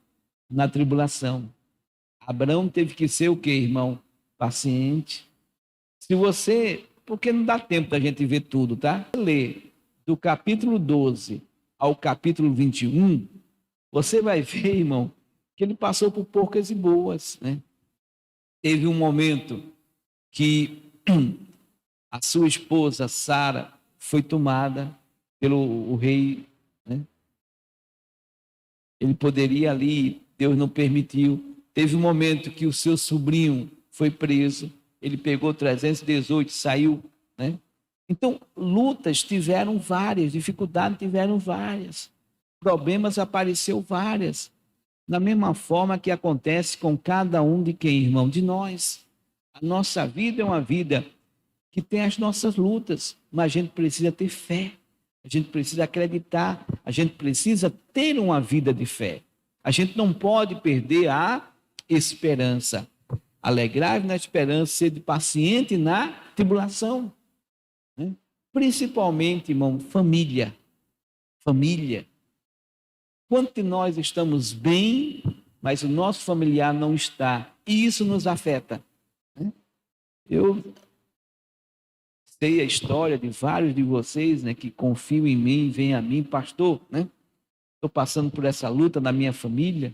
Na tribulação. Abraão teve que ser o que, irmão? Paciente. Se você... Porque não dá tempo da gente ver tudo, tá? Ler do capítulo 12 ao capítulo 21, você vai ver, irmão, que ele passou por poucas e boas, né? Teve um momento que a sua esposa, Sara, foi tomada pelo rei, né? Ele poderia ali, Deus não permitiu. Teve um momento que o seu sobrinho foi preso, ele pegou 318, saiu, né? Então, lutas tiveram várias, dificuldades tiveram várias, problemas apareceu várias, da mesma forma que acontece com cada um de quem, irmão? De nós. A nossa vida é uma vida que tem as nossas lutas, mas a gente precisa ter fé, a gente precisa acreditar, a gente precisa ter uma vida de fé. A gente não pode perder a esperança. Alegrai-vos na esperança, sede paciente na tribulação. Né? Principalmente, irmão, família. Família. Quanto de nós estamos bem, mas o nosso familiar não está, e isso nos afeta. Né? Eu sei a história de vários de vocês, né, que confiam em mim, vêm a mim, pastor, né? Estou passando por essa luta na minha família.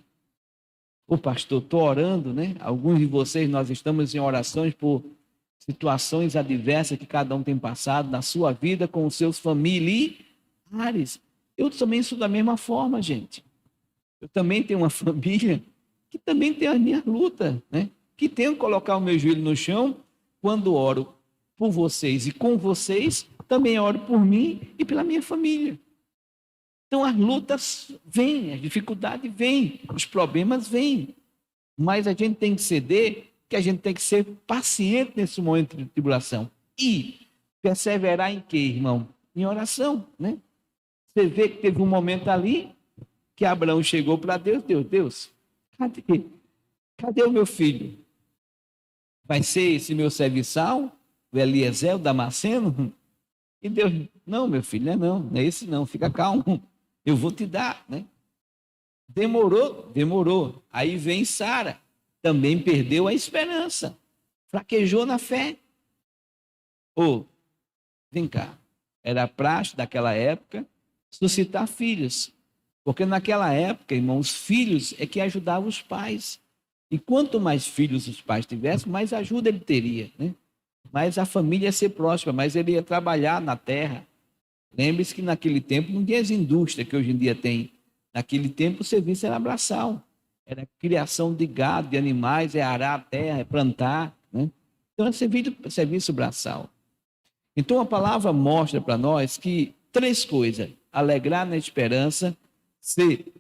Ô pastor, estou orando, né? Alguns de vocês, nós estamos em orações por situações adversas que cada um tem passado na sua vida com os seus familiares. Eu também sou da mesma forma, gente. Eu também tenho uma família que também tem a minha luta, né? Que tenho que colocar o meu joelho no chão quando oro por vocês e com vocês, também oro por mim e pela minha família. Então as lutas vêm, as dificuldades vêm, os problemas vêm, mas a gente tem que ceder, que a gente tem que ser paciente nesse momento de tribulação e perseverar em quê, irmão? Em oração, né? Você vê que teve um momento ali que Abraão chegou para Deus, Deus, cadê o meu filho? Vai ser esse meu serviçal, o Eliezer, o Damasceno? E Deus, não, meu filho, não é esse não, fica calmo, eu vou te dar, né? Demorou. Aí vem Sara, também perdeu a esperança, fraquejou na fé. Vem cá, era praxe daquela época suscitar filhos, porque naquela época, irmão, os filhos é que ajudavam os pais. E quanto mais filhos os pais tivessem, mais ajuda ele teria, né? Mais a família ia ser próxima, mais ele ia trabalhar na terra. Lembre-se que naquele tempo não tinha as indústrias que hoje em dia tem. Naquele tempo o serviço era braçal, era criação de gado, de animais, é arar a terra, é plantar, né? Então é serviço braçal. Então a palavra mostra para nós que 3 coisas: alegrar na esperança, ser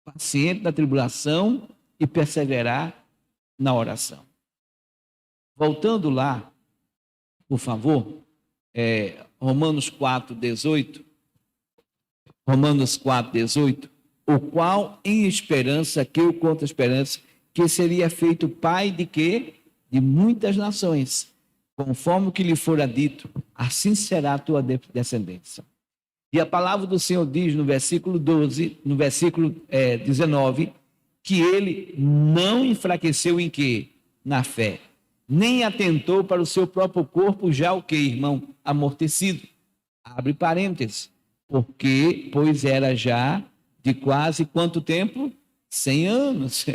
paciente na tribulação e perseverar na oração. Voltando lá, por favor, Romanos 4:18. Romanos 4:18. O qual em esperança, que eu conto a esperança, que seria feito pai de quê? De muitas nações, conforme o que lhe fora dito, assim será a tua descendência. E a palavra do Senhor diz no versículo 12, no versículo 19, que ele não enfraqueceu em quê? Na fé, nem atentou para o seu próprio corpo já o que, irmão? Amortecido. Abre parênteses. Porque, pois era já de quase quanto tempo? 100 anos.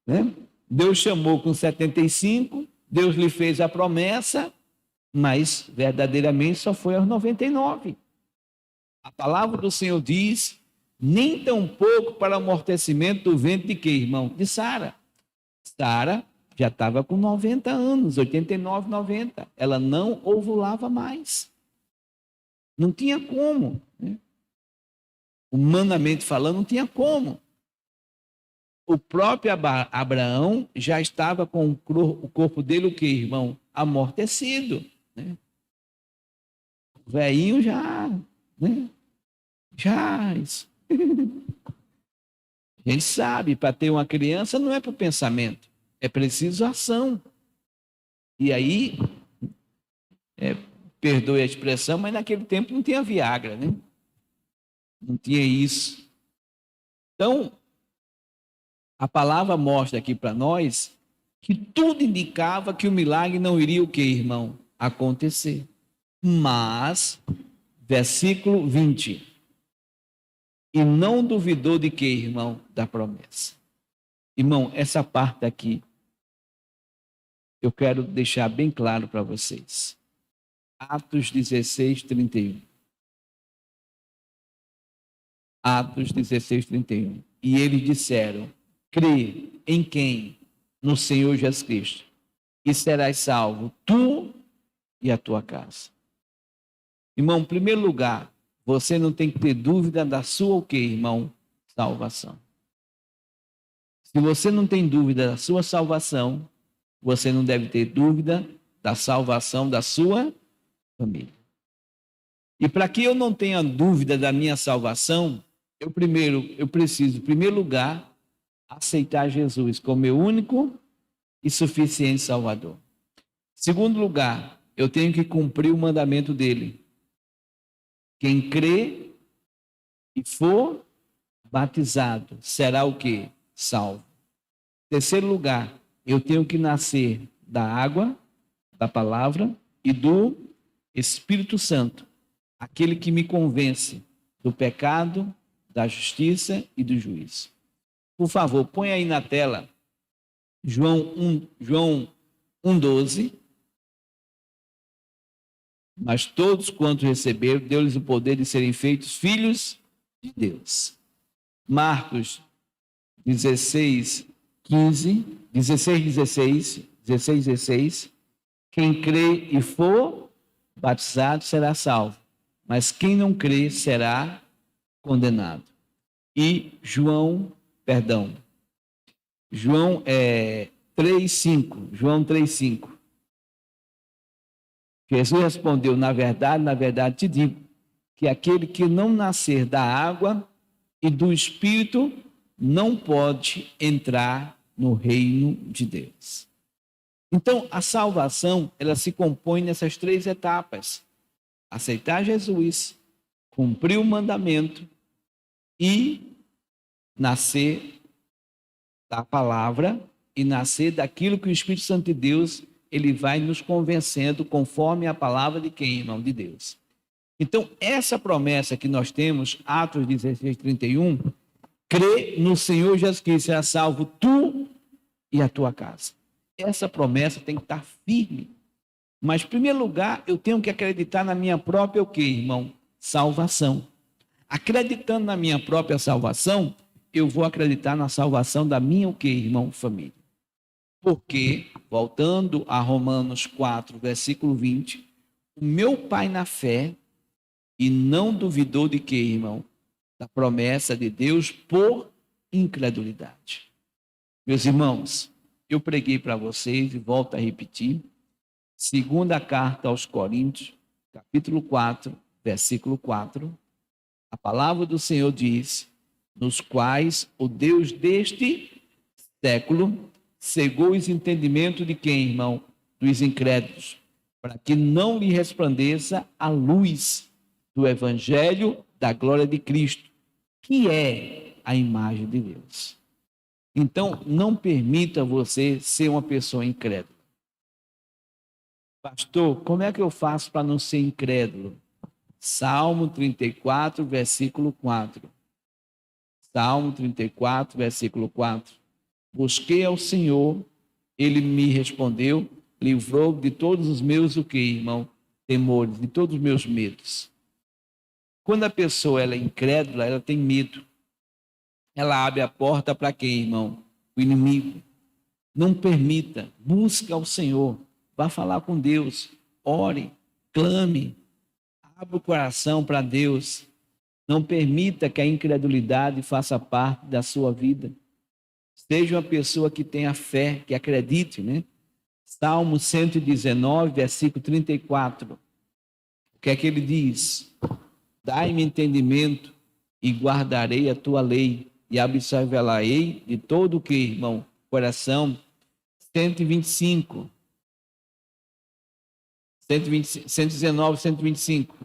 Né? Deus chamou com 75, Deus lhe fez a promessa, mas verdadeiramente só foi aos 99. A palavra do Senhor diz, nem tão pouco para o amortecimento do ventre de quê, irmão? De Sara. Sara já estava com 90 anos, 89, 90. Ela não ovulava mais. Não tinha como. Né? Humanamente falando, não tinha como. O próprio Abraão já estava com o corpo dele, o que, irmão? Amortecido. Né? O velhinho já, né? Já. Isso. A gente sabe, para ter uma criança não é para o pensamento, é preciso ação. E aí, perdoe a expressão, mas naquele tempo não tinha Viagra, né? Não tinha isso. Então, a palavra mostra aqui para nós que tudo indicava que o milagre não iria o quê, irmão? Acontecer. Mas, versículo 20. E não duvidou de quê, irmão? Da promessa. Irmão, essa parte aqui, eu quero deixar bem claro para vocês. Atos 16, 31. Atos 16, 31. E eles disseram, crê em quem? No Senhor Jesus Cristo. E serás salvo, tu e a tua casa. Irmão, em primeiro lugar, você não tem que ter dúvida da sua o quê, irmão? Salvação. Se você não tem dúvida da sua salvação, você não deve ter dúvida da salvação da sua família. E para que eu não tenha dúvida da minha salvação, eu preciso, em primeiro lugar, aceitar Jesus como meu único e suficiente Salvador. Em segundo lugar, eu tenho que cumprir o mandamento dele. Quem crê e for batizado será o quê? Salvo. Em terceiro lugar, eu tenho que nascer da água, da palavra e do Espírito Santo, aquele que me convence do pecado, da justiça e do juízo. Por favor, põe aí na tela João 1:12. Mas todos quantos receberam, deu-lhes o poder de serem feitos filhos de Deus. Marcos 16, 15, 16. Quem crê e for batizado será salvo, mas quem não crê será condenado. E João 3:5. Jesus respondeu, na verdade te digo, que aquele que não nascer da água e do Espírito não pode entrar no reino de Deus. Então, a salvação, ela se compõe nessas 3 etapas. Aceitar Jesus, cumprir o mandamento e nascer da palavra e nascer daquilo que o Espírito Santo de Deus ele vai nos convencendo conforme a palavra de quem, irmão? De Deus. Então, essa promessa que nós temos, Atos 16, 31, crê no Senhor Jesus Cristo, será salvo tu e a tua casa. Essa promessa tem que estar firme. Mas, em primeiro lugar, eu tenho que acreditar na minha própria, o quê, irmão? Salvação. Acreditando na minha própria salvação, eu vou acreditar na salvação da minha, o quê, irmão? Família. Porque, voltando a Romanos 4, versículo 20, o meu pai na fé e não duvidou de quê, irmão? Da promessa de Deus por incredulidade. Meus irmãos, eu preguei para vocês e volto a repetir, segunda carta aos Coríntios, capítulo 4, versículo 4, a palavra do Senhor diz: nos quais o Deus deste século cegou os entendimentos de quem, irmão? Dos incrédulos, para que não lhe resplandeça a luz do evangelho da glória de Cristo, que é a imagem de Deus. Então, não permita você ser uma pessoa incrédula. Pastor, como é que eu faço para não ser incrédulo? Salmo 34, versículo 4. Salmo 34, versículo 4. Busquei ao Senhor, ele me respondeu, livrou de todos os meus, o que, irmão? Temores, de todos os meus medos. Quando a pessoa ela é incrédula, ela tem medo. Ela abre a porta para quem, irmão? O inimigo. Não permita, busque ao Senhor, vá falar com Deus, ore, clame, abra o coração para Deus. Não permita que a incredulidade faça parte da sua vida. Seja uma pessoa que tenha fé, que acredite, né? Salmo 119, versículo 34. O que é que ele diz? Dai-me entendimento e guardarei a tua lei e observarei de todo o que, irmão? Coração. 125. 119, 125.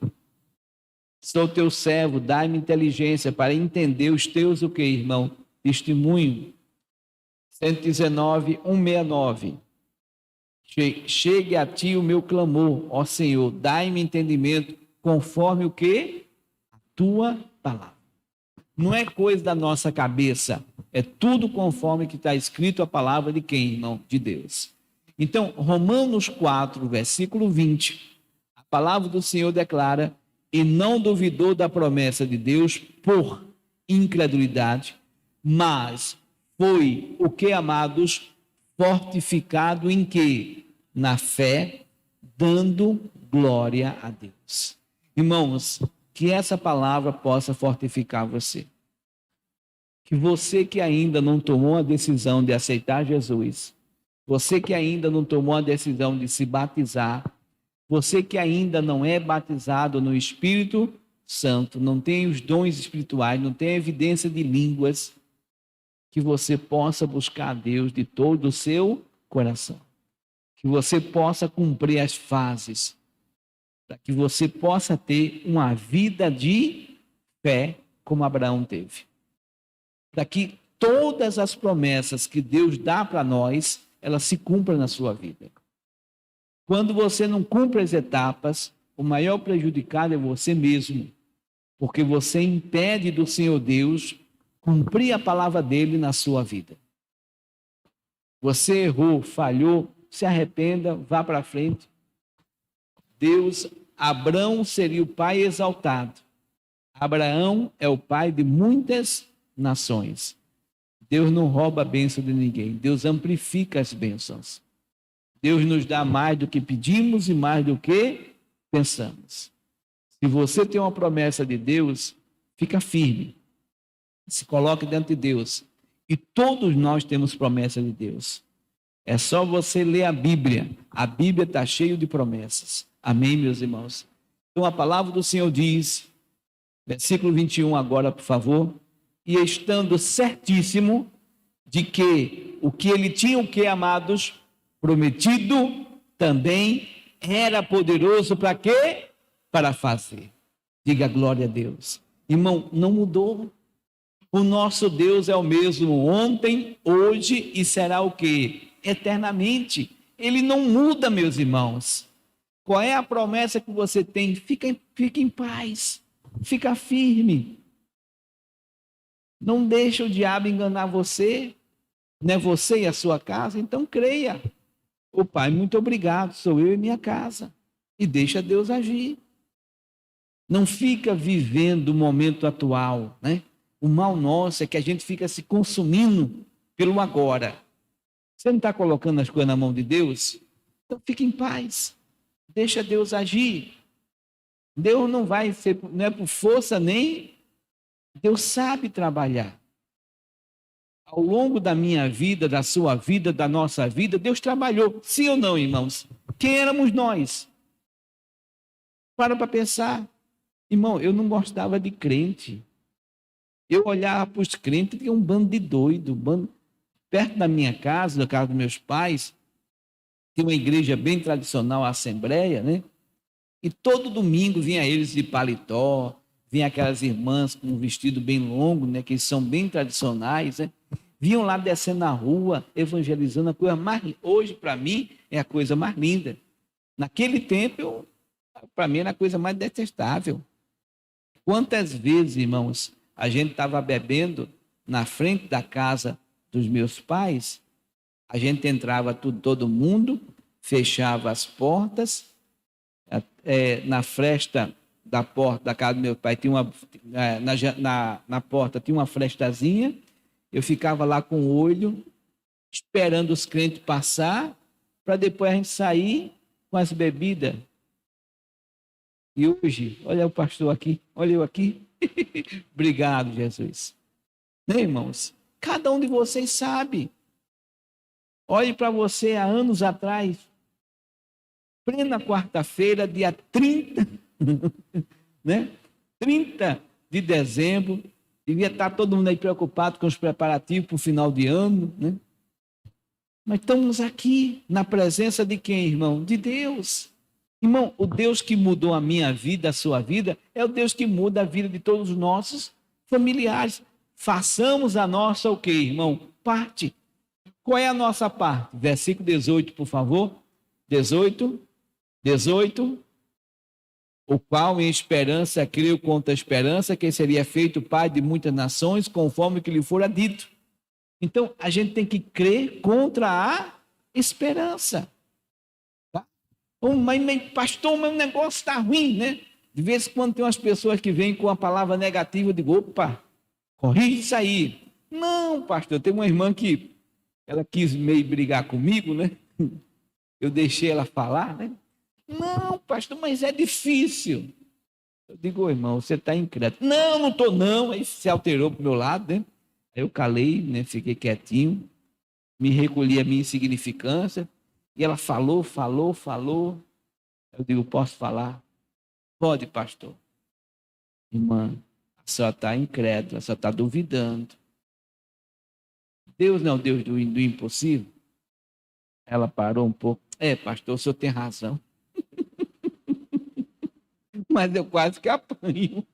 Sou teu servo, dai-me inteligência para entender os teus, o que, irmão? Testemunho. 119, 169. Chegue a ti o meu clamor, ó Senhor, dai-me entendimento conforme o que? A tua palavra. Não é coisa da nossa cabeça, é tudo conforme que está escrito a palavra de quem, irmão? De Deus. Então, Romanos 4, versículo 20, a palavra do Senhor declara: e não duvidou da promessa de Deus por incredulidade, mas foi o que, amados? Fortificado em quê? Na fé, dando glória a Deus. Irmãos, que essa palavra possa fortificar você. Que você que ainda não tomou a decisão de aceitar Jesus, você que ainda não tomou a decisão de se batizar, você que ainda não é batizado no Espírito Santo, não tem os dons espirituais, não tem evidência de línguas, que você possa buscar a Deus de todo o seu coração. Que você possa cumprir as fases, para que você possa ter uma vida de fé como Abraão teve. Para que todas as promessas que Deus dá para nós, elas se cumpram na sua vida. Quando você não cumpre as etapas, o maior prejudicado é você mesmo, porque você impede do Senhor Deus cumprir a palavra dele na sua vida. Você errou, falhou, se arrependa, vá para frente. Deus, Abraão seria o pai exaltado. Abraão é o pai de muitas nações. Deus não rouba a bênção de ninguém, Deus amplifica as bênçãos. Deus nos dá mais do que pedimos e mais do que pensamos. Se você tem uma promessa de Deus, fica firme. Se coloque diante de Deus. E todos nós temos promessa de Deus. É só você ler a Bíblia. A Bíblia está cheia de promessas. Amém, meus irmãos? Então a palavra do Senhor diz, versículo 21 agora, por favor. E estando certíssimo de que o que ele tinha, o que, amados? Prometido, também era poderoso para quê? Para fazer. Diga glória a Deus. Irmão, não mudou. O nosso Deus é o mesmo ontem, hoje e será o quê? Eternamente. Ele não muda, meus irmãos. Qual é a promessa que você tem? Fica em paz. Fica firme. Não deixa o diabo enganar você. Não é você e a sua casa? Então creia. Ô Pai, muito obrigado. Sou eu e minha casa. E deixa Deus agir. Não fica vivendo o momento atual, né? O mal nosso é que a gente fica se consumindo pelo agora. Você não está colocando as coisas na mão de Deus? Então fique em paz. Deixa Deus agir. Deus não vai ser, não é por força nem. Deus sabe trabalhar. Ao longo da minha vida, da sua vida, da nossa vida, Deus trabalhou. Sim ou não, irmãos? Quem éramos nós? Para pensar. Irmão, eu não gostava de crente. Eu olhava para os crentes, tinha um bando de doido, perto da minha casa, da casa dos meus pais, tem uma igreja bem tradicional, a Assembleia, né? E todo domingo vinha eles de paletó, vinha aquelas irmãs com um vestido bem longo, né? Que são bem tradicionais, né? Vinham lá descendo na rua, evangelizando, a coisa mais, hoje para mim é a coisa mais linda. Naquele tempo, para mim era a coisa mais detestável. Quantas vezes, irmãos, a gente estava bebendo na frente da casa dos meus pais, a gente entrava todo mundo, fechava as portas, na fresta da porta da casa do meu pai, tinha na porta tinha uma frestazinha, eu ficava lá com o olho, esperando os crentes passar, para depois a gente sair com as bebidas. E hoje, olha o pastor aqui, olha eu aqui. Obrigado, Jesus. Né, irmãos? Cada um de vocês sabe. Olhe para você há anos atrás, plena quarta-feira, dia 30, né? 30 de dezembro, devia estar todo mundo aí preocupado com os preparativos para o final de ano, né? Mas estamos aqui na presença de quem, irmão? De Deus. Irmão, o Deus que mudou a minha vida, a sua vida, é o Deus que muda a vida de todos os nossos familiares. Façamos a nossa o quê, irmão? Parte. Qual é a nossa parte? Versículo 18, por favor. 18. O qual em esperança creu contra a esperança, que seria feito pai de muitas nações, conforme que lhe fora dito. Então, a gente tem que crer contra a esperança. Tá? Mas pastor, meu negócio está ruim, né? De vez em quando tem umas pessoas que vêm com a palavra negativa, eu digo, opa, corrige isso aí. Não, pastor, tem uma irmã que ela quis meio brigar comigo, né? Eu deixei ela falar, né? Não, pastor, mas é difícil. Eu digo, irmão, você está incrédulo. Não, não estou não. Aí se alterou para o meu lado, né? Aí eu calei, né? Fiquei quietinho, me recolhi a minha insignificância. E ela falou. Eu digo, posso falar? Pode, pastor. Irmã, a senhora está incrédula, a senhora está duvidando. Deus não é o Deus do impossível? Ela parou um pouco. Pastor, o senhor tem razão. Mas eu quase que apanho.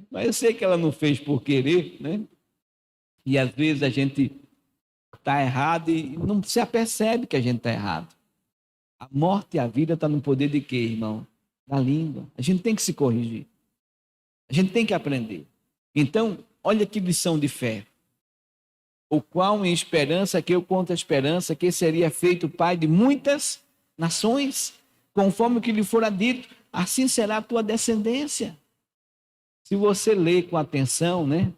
Mas eu sei que ela não fez por querer, né? E às vezes a gente está errado e não se apercebe que a gente está errado. A morte e a vida estão no poder de quê, irmão? Da língua. A gente tem que se corrigir. A gente tem que aprender. Então, olha que lição de fé. O qual em esperança, que eu conto a esperança, que seria feito pai de muitas nações, conforme o que lhe fora dito, assim será a tua descendência. Se você ler com atenção, né?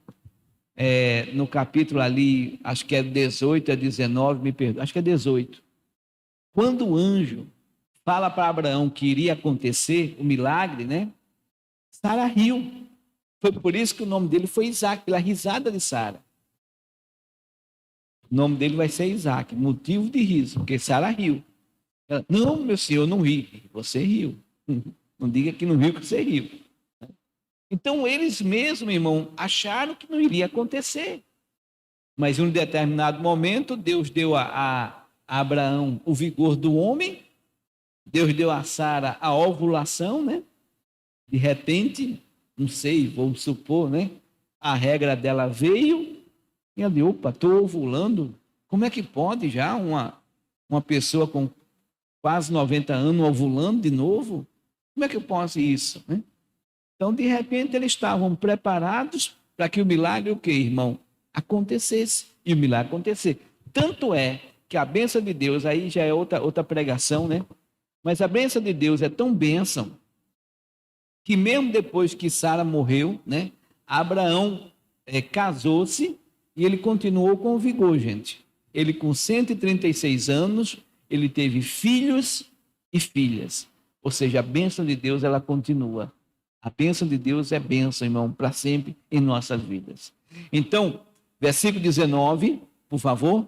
No capítulo ali, acho que é 18 a 19, me perdoa, acho que é 18. Quando o anjo fala para Abraão que iria acontecer o milagre, né? Sara riu. Foi por isso que o nome dele foi Isaac, pela risada de Sara. O nome dele vai ser Isaac, motivo de riso, porque Sara riu. Ela, não, meu senhor, não ri. Você riu. Não diga que não riu, que você riu. Então, eles mesmos, irmão, acharam que não iria acontecer. Mas em um determinado momento, Deus deu a Abraão o vigor do homem, Deus deu a Sara a ovulação, né? De repente, não sei, vou supor, né? A regra dela veio e ela disse, opa, estou ovulando. Como é que pode já uma pessoa com quase 90 anos ovulando de novo? Como é que eu posso isso, né? Então, de repente, eles estavam preparados para que o milagre, o quê, irmão? Acontecesse. E o milagre acontecer. Tanto é que a bênção de Deus, aí já é outra pregação, né? Mas a bênção de Deus é tão bênção que mesmo depois que Sara morreu, né? Abraão casou-se e ele continuou com vigor, gente. Ele com 136 anos, ele teve filhos e filhas. Ou seja, a bênção de Deus, ela continua. A bênção de Deus é bênção, irmão, para sempre em nossas vidas. Então, versículo 19, por favor.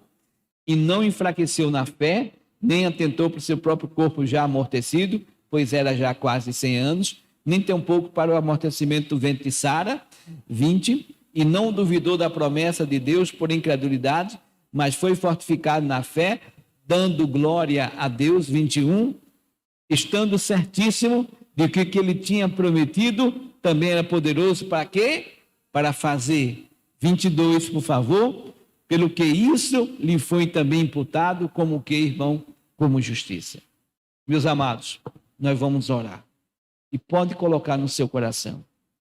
E não enfraqueceu na fé, nem atentou para o seu próprio corpo já amortecido, pois era já quase 100 anos, nem tampouco para o amortecimento do ventre de Sara, 20, e não duvidou da promessa de Deus por incredulidade, mas foi fortificado na fé, dando glória a Deus, 21, estando certíssimo de que o que ele tinha prometido também era poderoso para quê? Para fazer. 22, por favor. Pelo que isso lhe foi também imputado, como que, irmão? Como justiça. Meus amados, nós vamos orar. E pode colocar no seu coração.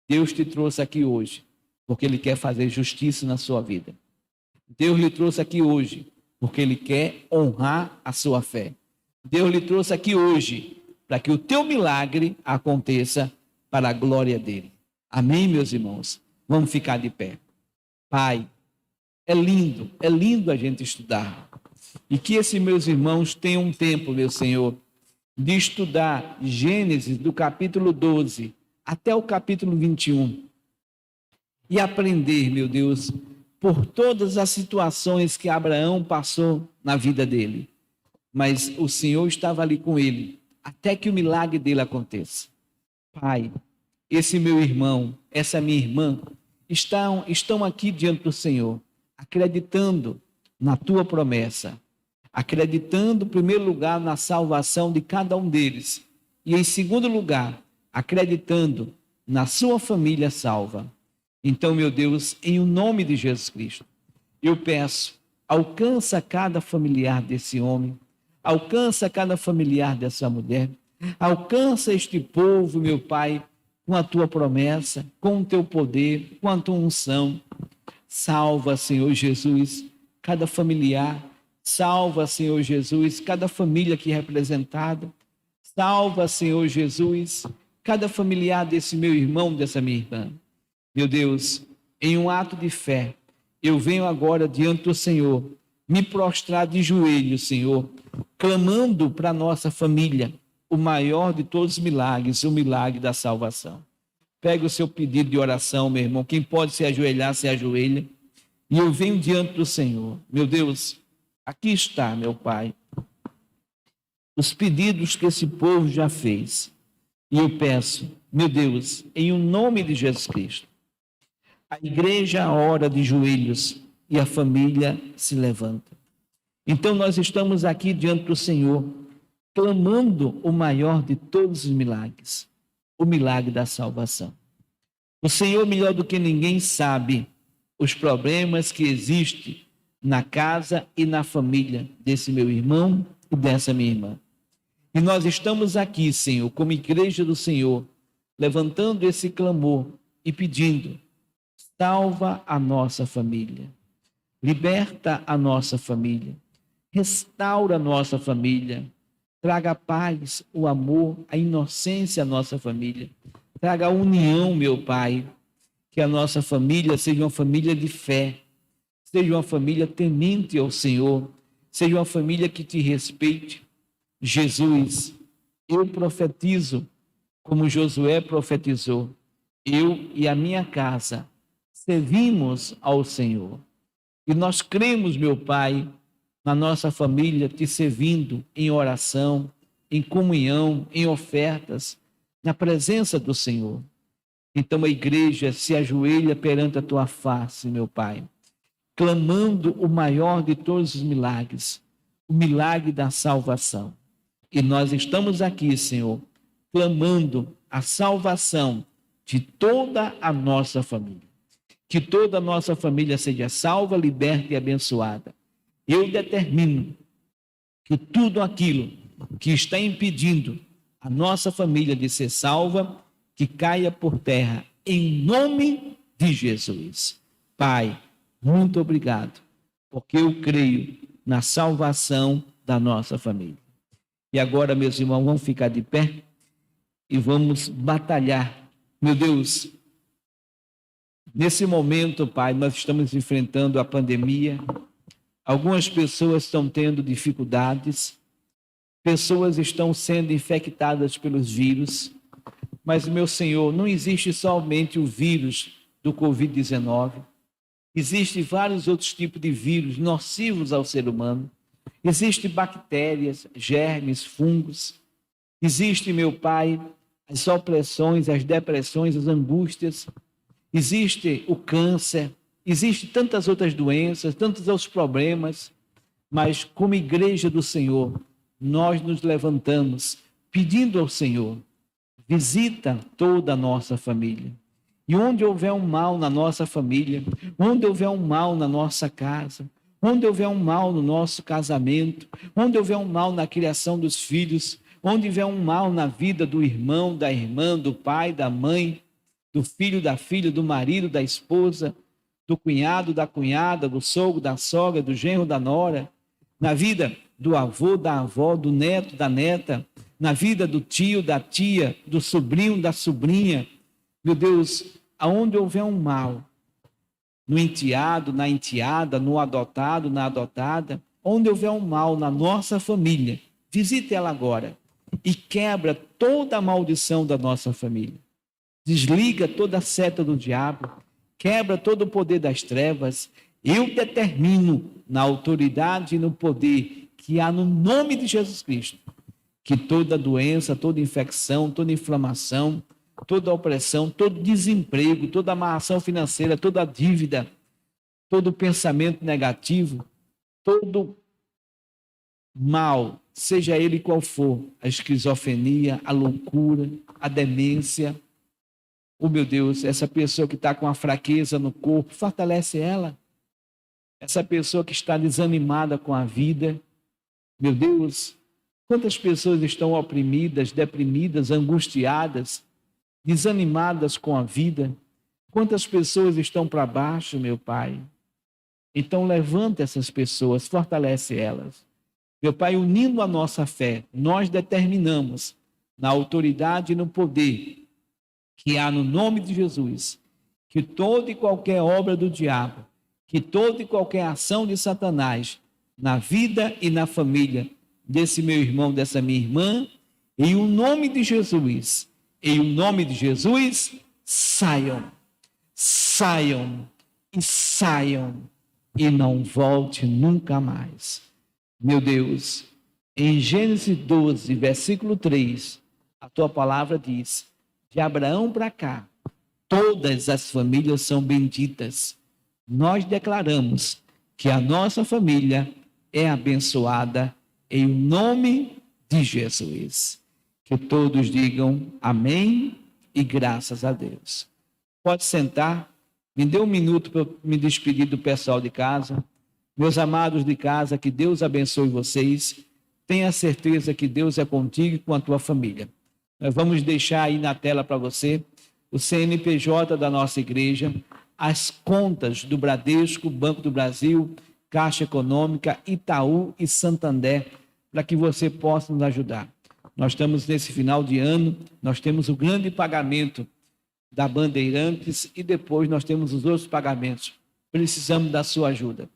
Deus te trouxe aqui hoje, porque Ele quer fazer justiça na sua vida. Deus lhe trouxe aqui hoje, porque Ele quer honrar a sua fé. Deus lhe trouxe aqui hoje, para que o teu milagre aconteça para a glória dEle. Amém, meus irmãos? Vamos ficar de pé. Pai, é lindo a gente estudar. E que esses meus irmãos tenham um tempo, meu Senhor, de estudar Gênesis do capítulo 12 até o capítulo 21. E aprender, meu Deus, por todas as situações que Abraão passou na vida dele. Mas o Senhor estava ali com ele, até que o milagre dele aconteça. Pai, esse meu irmão, essa minha irmã, estão aqui diante do Senhor, acreditando na tua promessa, acreditando, em primeiro lugar, na salvação de cada um deles, e em segundo lugar, acreditando na sua família salva. Então, meu Deus, em o nome de Jesus Cristo, eu peço, alcança cada familiar desse homem, alcança cada familiar dessa mulher, alcança este povo, meu Pai, com a tua promessa, com o teu poder, com a tua unção. Salva, Senhor Jesus, cada familiar. Salva, Senhor Jesus, cada família aqui representada. Salva, Senhor Jesus, cada familiar desse meu irmão, dessa minha irmã. Meu Deus, em um ato de fé, eu venho agora diante do Senhor, me prostrar de joelhos, Senhor, clamando para a nossa família, o maior de todos os milagres, o milagre da salvação. Pega o seu pedido de oração, meu irmão. Quem pode se ajoelhar, se ajoelha. E eu venho diante do Senhor. Meu Deus, aqui está, meu Pai, os pedidos que esse povo já fez. E eu peço, meu Deus, em o nome de Jesus Cristo, a igreja ora de joelhos e a família se levanta. Então nós estamos aqui diante do Senhor, clamando o maior de todos os milagres, o milagre da salvação. O Senhor, melhor do que ninguém, sabe os problemas que existem na casa e na família desse meu irmão e dessa minha irmã. E nós estamos aqui, Senhor, como igreja do Senhor, levantando esse clamor e pedindo: salva a nossa família, liberta a nossa família, restaura a nossa família, traga a paz, o amor, a inocência à nossa família. Traga a união, meu Pai. Que a nossa família seja uma família de fé. Seja uma família temente ao Senhor. Seja uma família que te respeite. Jesus, eu profetizo, como Josué profetizou. Eu e a minha casa servimos ao Senhor. E nós cremos, meu Pai, na nossa família, te servindo em oração, em comunhão, em ofertas, na presença do Senhor. Então a igreja se ajoelha perante a tua face, meu Pai, clamando o maior de todos os milagres, o milagre da salvação. E nós estamos aqui, Senhor, clamando a salvação de toda a nossa família. Que toda a nossa família seja salva, liberta e abençoada. Eu determino que tudo aquilo que está impedindo a nossa família de ser salva, que caia por terra, em nome de Jesus. Pai, muito obrigado, porque eu creio na salvação da nossa família. E agora, meus irmãos, vamos ficar de pé e vamos batalhar. Meu Deus, nesse momento, Pai, nós estamos enfrentando a pandemia. Algumas pessoas estão tendo dificuldades, pessoas estão sendo infectadas pelos vírus, mas, meu Senhor, não existe somente o vírus do Covid-19, existem vários outros tipos de vírus nocivos ao ser humano, Existem bactérias, germes, fungos. Existe, meu Pai, as opressões, as depressões, as angústias. Existe o câncer. Existem tantas outras doenças, tantos outros problemas. Mas como igreja do Senhor, nós nos levantamos pedindo ao Senhor, visita toda a nossa família. E onde houver um mal na nossa família, onde houver um mal na nossa casa, onde houver um mal no nosso casamento, onde houver um mal na criação dos filhos, onde houver um mal na vida do irmão, da irmã, do pai, da mãe, do filho, da filha, do marido, da esposa, do cunhado, da cunhada, do sogro, da sogra, do genro, da nora, na vida do avô, da avó, do neto, da neta, na vida do tio, da tia, do sobrinho, da sobrinha. Meu Deus, aonde houver um mal, no enteado, na enteada, no adotado, na adotada, onde houver um mal na nossa família, visite ela agora e quebra toda a maldição da nossa família. Desliga toda a seta do diabo, quebra todo o poder das trevas. Eu determino, na autoridade e no poder que há no nome de Jesus Cristo, que toda doença, toda infecção, toda inflamação, toda opressão, todo desemprego, toda amarração financeira, toda dívida, todo pensamento negativo, todo mal, seja ele qual for, a esquizofrenia, a loucura, a demência, oh meu Deus, essa pessoa que está com a fraqueza no corpo, fortalece ela. Essa pessoa que está desanimada com a vida, meu Deus, quantas pessoas estão oprimidas, deprimidas, angustiadas, desanimadas com a vida? Quantas pessoas estão para baixo, meu Pai? Então levanta essas pessoas, fortalece elas. Meu Pai, unindo a nossa fé, nós determinamos, na autoridade e no poder que há no nome de Jesus, que toda e qualquer obra do diabo, que toda e qualquer ação de Satanás na vida e na família desse meu irmão, dessa minha irmã, em o nome de Jesus, saiam, saiam e saiam e não volte nunca mais. Meu Deus, em Gênesis 12, versículo 3, a tua palavra diz, de Abraão para cá, todas as famílias são benditas. Nós declaramos que a nossa família é abençoada em nome de Jesus. Que todos digam amém e graças a Deus. Pode sentar, me dê um minuto para me despedir do pessoal de casa. Meus amados de casa, que Deus abençoe vocês. Tenha certeza que Deus é contigo e com a tua família. Nós vamos deixar aí na tela para você o CNPJ da nossa igreja, as contas do Bradesco, Banco do Brasil, Caixa Econômica, Itaú e Santander, para que você possa nos ajudar. Nós estamos nesse final de ano, nós temos o grande pagamento da Bandeirantes e depois nós temos os outros pagamentos. Precisamos da sua ajuda.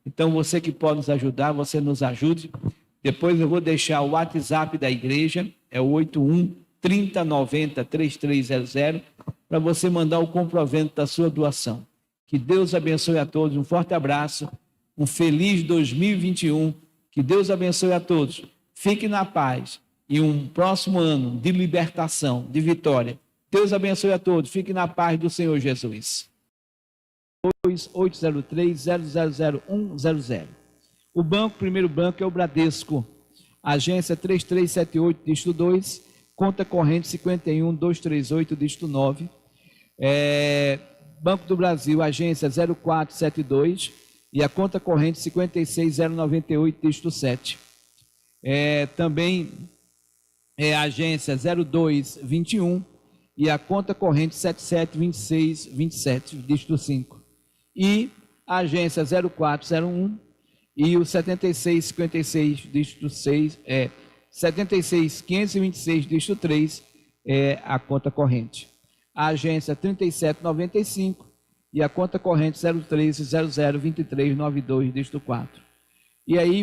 Então, você que pode nos ajudar, você nos ajude. Depois eu vou deixar o WhatsApp da igreja, é o 81 30 90 3300, para você mandar o comprovante da sua doação. Que Deus abençoe a todos, um forte abraço, um feliz 2021, que Deus abençoe a todos, fique na paz e um próximo ano de libertação, de vitória. Deus abençoe a todos, fique na paz do Senhor Jesus. 803-000-100. O banco, primeiro banco é o Bradesco, agência 3378, dígito 2, conta corrente 51238, dígito 9. Banco do Brasil, agência 0472 e a conta corrente 56098, dígito 7. Também é a agência 0221 e a conta corrente 772627, dígito 5. E a agência 0401 e o 7656, dígito 6, 76526, dígito 3, é a conta corrente. A agência 3795 e a conta corrente 013002392, dígito 4. E aí